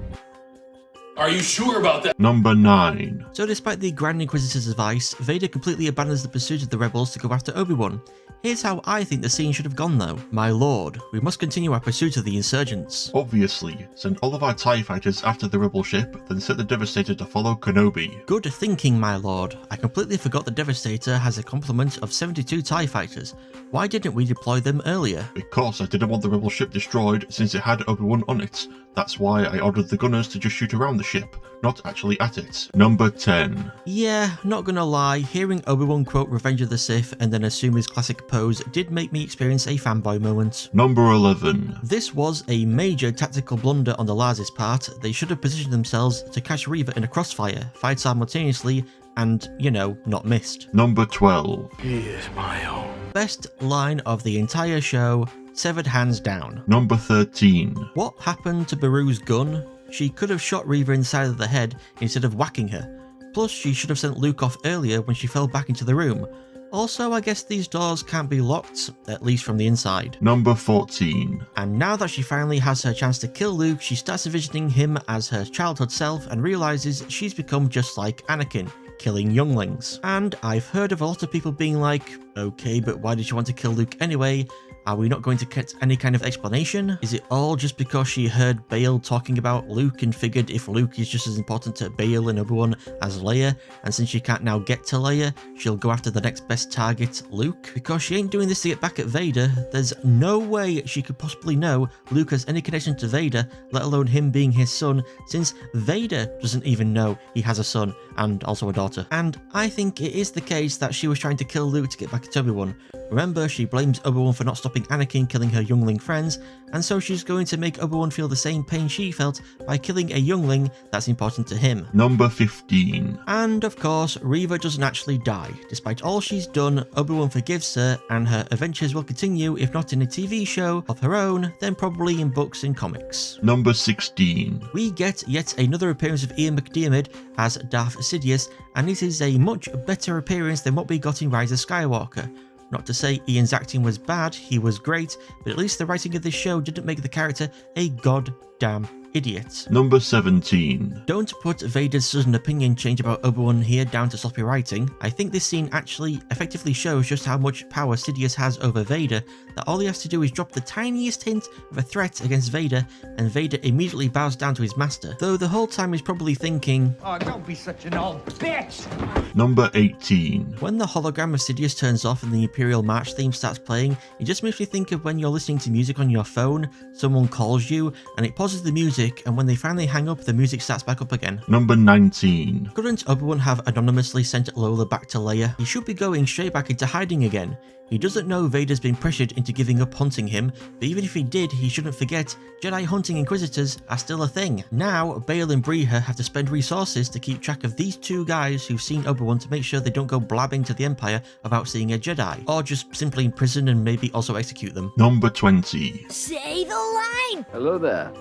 Are you sure about that? Number 9. So despite the Grand Inquisitor's advice, Vader completely abandons the pursuit of the rebels to go after Obi-Wan. Here's how I think the scene should have gone though. My lord, we must continue our pursuit of the insurgents. Obviously, send all of our TIE fighters after the rebel ship, then set the Devastator to follow Kenobi. Good thinking, my lord. I completely forgot the Devastator has a complement of 72 TIE fighters. Why didn't we deploy them earlier? Because I didn't want the rebel ship destroyed since it had Obi-Wan on it. That's why I ordered the gunners to just shoot around the ship, not actually at it. Number 10. Yeah, not gonna lie, hearing Obi-Wan quote Revenge of the Sith and then assume his classic pose did make me experience a fanboy moment. Number 11. This was a major tactical blunder on the Lars' part. They should have positioned themselves to catch Reva in a crossfire, fired simultaneously, and, you know, not missed. Number 12. He is my own. Best line of the entire show, severed hands down. Number 13. What happened to Beru's gun? She could have shot Reva inside of the head instead of whacking her. Plus, she should have sent Luke off earlier when she fell back into the room. Also, I guess these doors can't be locked, at least from the inside. Number 14. And now that she finally has her chance to kill Luke, she starts envisioning him as her childhood self and realises she's become just like Anakin, killing younglings. And I've heard of a lot of people being like, okay, but why did she want to kill Luke anyway? Are we not going to get any kind of explanation? Is it all just because she heard Bail talking about Luke and figured if Luke is just as important to Bail and Obi-Wan as Leia, and since she can't now get to Leia, she'll go after the next best target, Luke? Because she ain't doing this to get back at Vader, there's no way she could possibly know Luke has any connection to Vader, let alone him being his son, since Vader doesn't even know he has a son, and also a daughter. And I think it is the case that she was trying to kill Luke to get back at Obi-Wan. Remember, she blames Obi-Wan for not stopping Anakin killing her youngling friends, and so she's going to make Obi-Wan feel the same pain she felt by killing a youngling that's important to him. Number 15. And of course, Reva doesn't actually die. Despite all she's done, Obi-Wan forgives her, and her adventures will continue, if not in a TV show of her own, then probably in books and comics. Number 16. We get yet another appearance of Ian McDiarmid as Darth Sidious, and it is a much better appearance than what we got in Rise of Skywalker. Not to say Ian's acting was bad, he was great, but at least the writing of this show didn't make the character a goddamn idiot. Number 17. Don't put Vader's sudden opinion change about Obi-Wan here down to sloppy writing. I think this scene actually effectively shows just how much power Sidious has over Vader, that all he has to do is drop the tiniest hint of a threat against Vader, and Vader immediately bows down to his master. Though the whole time he's probably thinking, Oh, don't be such an old bitch! Number 18. When the hologram of Sidious turns off and the Imperial March theme starts playing, it just makes me think of when you're listening to music on your phone, someone calls you, and it pauses the music, and when they finally hang up, the music starts back up again. Number 19. Couldn't Obi-Wan have anonymously sent Lola back to Leia? He should be going straight back into hiding again. He doesn't know Vader's been pressured into giving up hunting him, but even if he did, he shouldn't forget Jedi hunting Inquisitors are still a thing. Now, Bail and Breha have to spend resources to keep track of these two guys who've seen Obi-Wan to make sure they don't go blabbing to the Empire about seeing a Jedi, or just simply imprison and maybe also execute them. Number 20. Say the line! Hello there.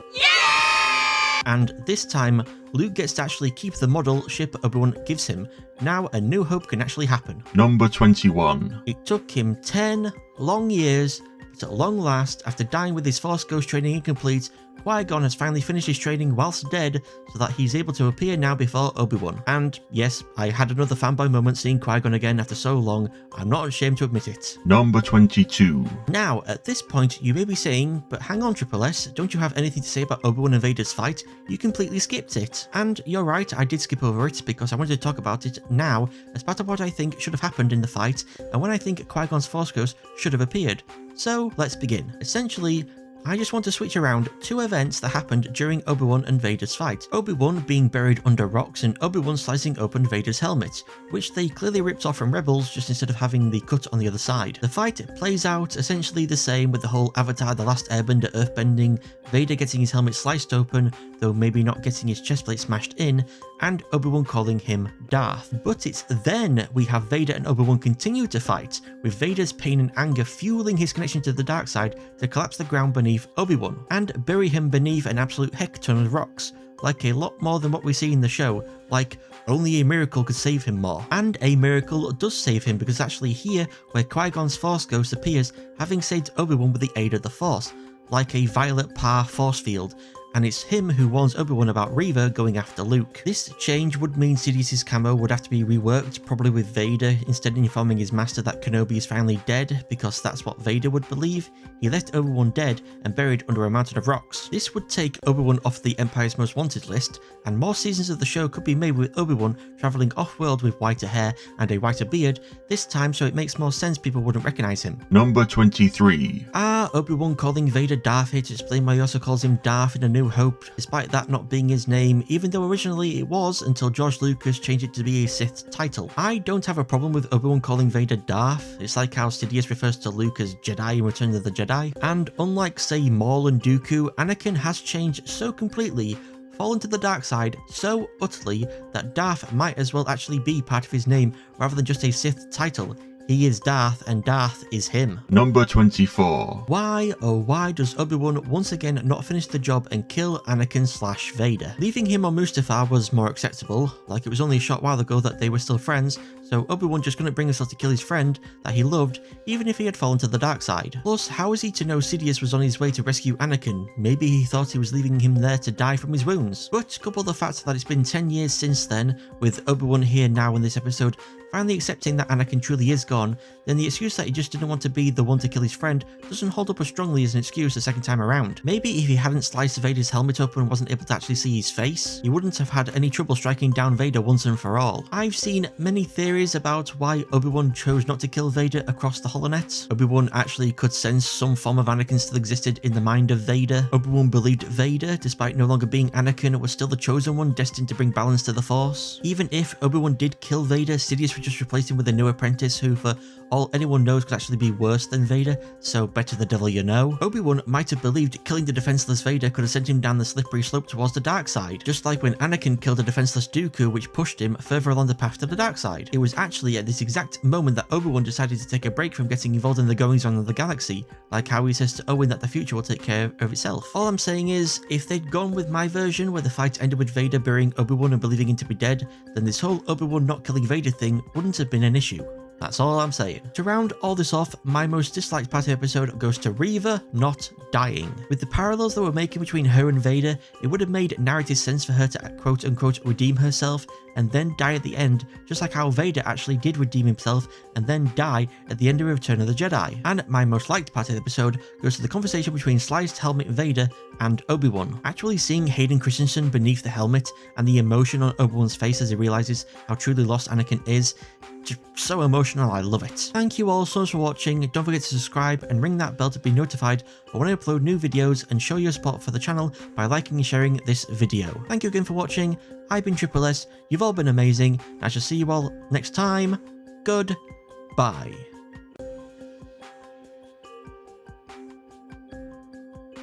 And this time, Luke gets to actually keep the model ship Obi-Wan gives him. Now A New Hope can actually happen. Number 21. It took him 10 long years, but at long last, after dying with his Force Ghost training incomplete, Qui-Gon has finally finished his training whilst dead, so that he's able to appear now before Obi-Wan. And yes, I had another fanboy moment seeing Qui-Gon again after so long, I'm not ashamed to admit it. Number 22. Now, at this point, you may be saying, but hang on Triple S, don't you have anything to say about Obi-Wan and Vader's fight? You completely skipped it. And you're right, I did skip over it, because I wanted to talk about it now, as part of what I think should have happened in the fight, and when I think Qui-Gon's Force Ghost should have appeared. So, let's begin. Essentially, I just want to switch around two events that happened during Obi-Wan and Vader's fight. Obi-Wan being buried under rocks and Obi-Wan slicing open Vader's helmet, which they clearly ripped off from Rebels just instead of having the cut on the other side. The fight plays out essentially the same with the whole Avatar The Last Airbender earthbending, Vader getting his helmet sliced open, though maybe not getting his chestplate smashed in, and Obi-Wan calling him Darth. But it's then we have Vader and Obi-Wan continue to fight, with Vader's pain and anger fueling his connection to the dark side to collapse the ground beneath Obi-Wan, and bury him beneath an absolute heck ton of rocks, like a lot more than what we see in the show, like only a miracle could save him more. And a miracle does save him, because actually here, where Qui-Gon's Force Ghost appears, having saved Obi-Wan with the aid of the Force, like a violet par force field, and it's him who warns Obi-Wan about Reva going after Luke. This change would mean Sidious's camo would have to be reworked, probably with Vader instead informing his master that Kenobi is finally dead, because that's what Vader would believe. He left Obi-Wan dead and buried under a mountain of rocks. This would take Obi-Wan off the Empire's Most Wanted list, and more seasons of the show could be made with Obi-Wan travelling off-world with whiter hair and a whiter beard, this time so it makes more sense people wouldn't recognise him. Number 23. Obi-Wan calling Vader Darth here to explain why he also calls him Darth in A New Hope, despite that not being his name, even though originally it was until George Lucas changed it to be a Sith title. I don't have a problem with Obi-Wan calling Vader Darth. It's like how Sidious refers to Luke as Jedi in Return of the Jedi. And unlike, say, Maul and Dooku, Anakin has changed so completely, fallen to the dark side so utterly, that Darth might as well actually be part of his name rather than just a Sith title. He is Darth, and Darth is him. Number 24. Why, oh why does Obi-Wan once again not finish the job and kill Anakin/Vader? Leaving him on Mustafar was more acceptable, like it was only a short while ago that they were still friends, so Obi-Wan just couldn't bring himself to kill his friend that he loved, even if he had fallen to the dark side. Plus, how is he to know Sidious was on his way to rescue Anakin? Maybe he thought he was leaving him there to die from his wounds. But couple the fact that it's been 10 years since then, with Obi-Wan here now in this episode, finally accepting that Anakin truly is gone, then the excuse that he just didn't want to be the one to kill his friend doesn't hold up as strongly as an excuse the second time around. Maybe if he hadn't sliced Vader's helmet open and wasn't able to actually see his face, he wouldn't have had any trouble striking down Vader once and for all. I've seen many theories theories about why Obi-Wan chose not to kill Vader across the holonet. Obi-Wan actually could sense some form of Anakin still existed in the mind of Vader. Obi-Wan believed Vader, despite no longer being Anakin, was still the chosen one destined to bring balance to the Force. Even if Obi-Wan did kill Vader, Sidious would just replace him with a new apprentice who, for all anyone knows, could actually be worse than Vader, so better the devil you know. Obi-Wan might have believed killing the defenseless Vader could have sent him down the slippery slope towards the dark side, just like when Anakin killed a defenseless Dooku, which pushed him further along the path to the dark side. It was actually at this exact moment that Obi-Wan decided to take a break from getting involved in the goings-on of the galaxy, like how he says to Owen that the future will take care of itself. All I'm saying is, if they'd gone with my version, where the fight ended with Vader burying Obi-Wan and believing him to be dead, then this whole Obi-Wan not killing Vader thing wouldn't have been an issue. That's all I'm saying. To round all this off, my most disliked part of the episode goes to Reva not dying. With the parallels that we're making between her and Vader, it would have made narrative sense for her to quote-unquote redeem herself and then die at the end, just like how Vader actually did redeem himself and then die at the end of Return of the Jedi. And my most liked part of the episode goes to the conversation between sliced helmet Vader and Obi-Wan. Actually seeing Hayden Christensen beneath the helmet and the emotion on Obi-Wan's face as he realizes how truly lost Anakin is, just so emotional, I love it. Thank you all so much for watching. Don't forget to subscribe and ring that bell to be notified for when I upload new videos, and show your support for the channel by liking and sharing this video. Thank you again for watching. I've been Triple S, you've all been amazing, and I shall see you all next time. Goodbye.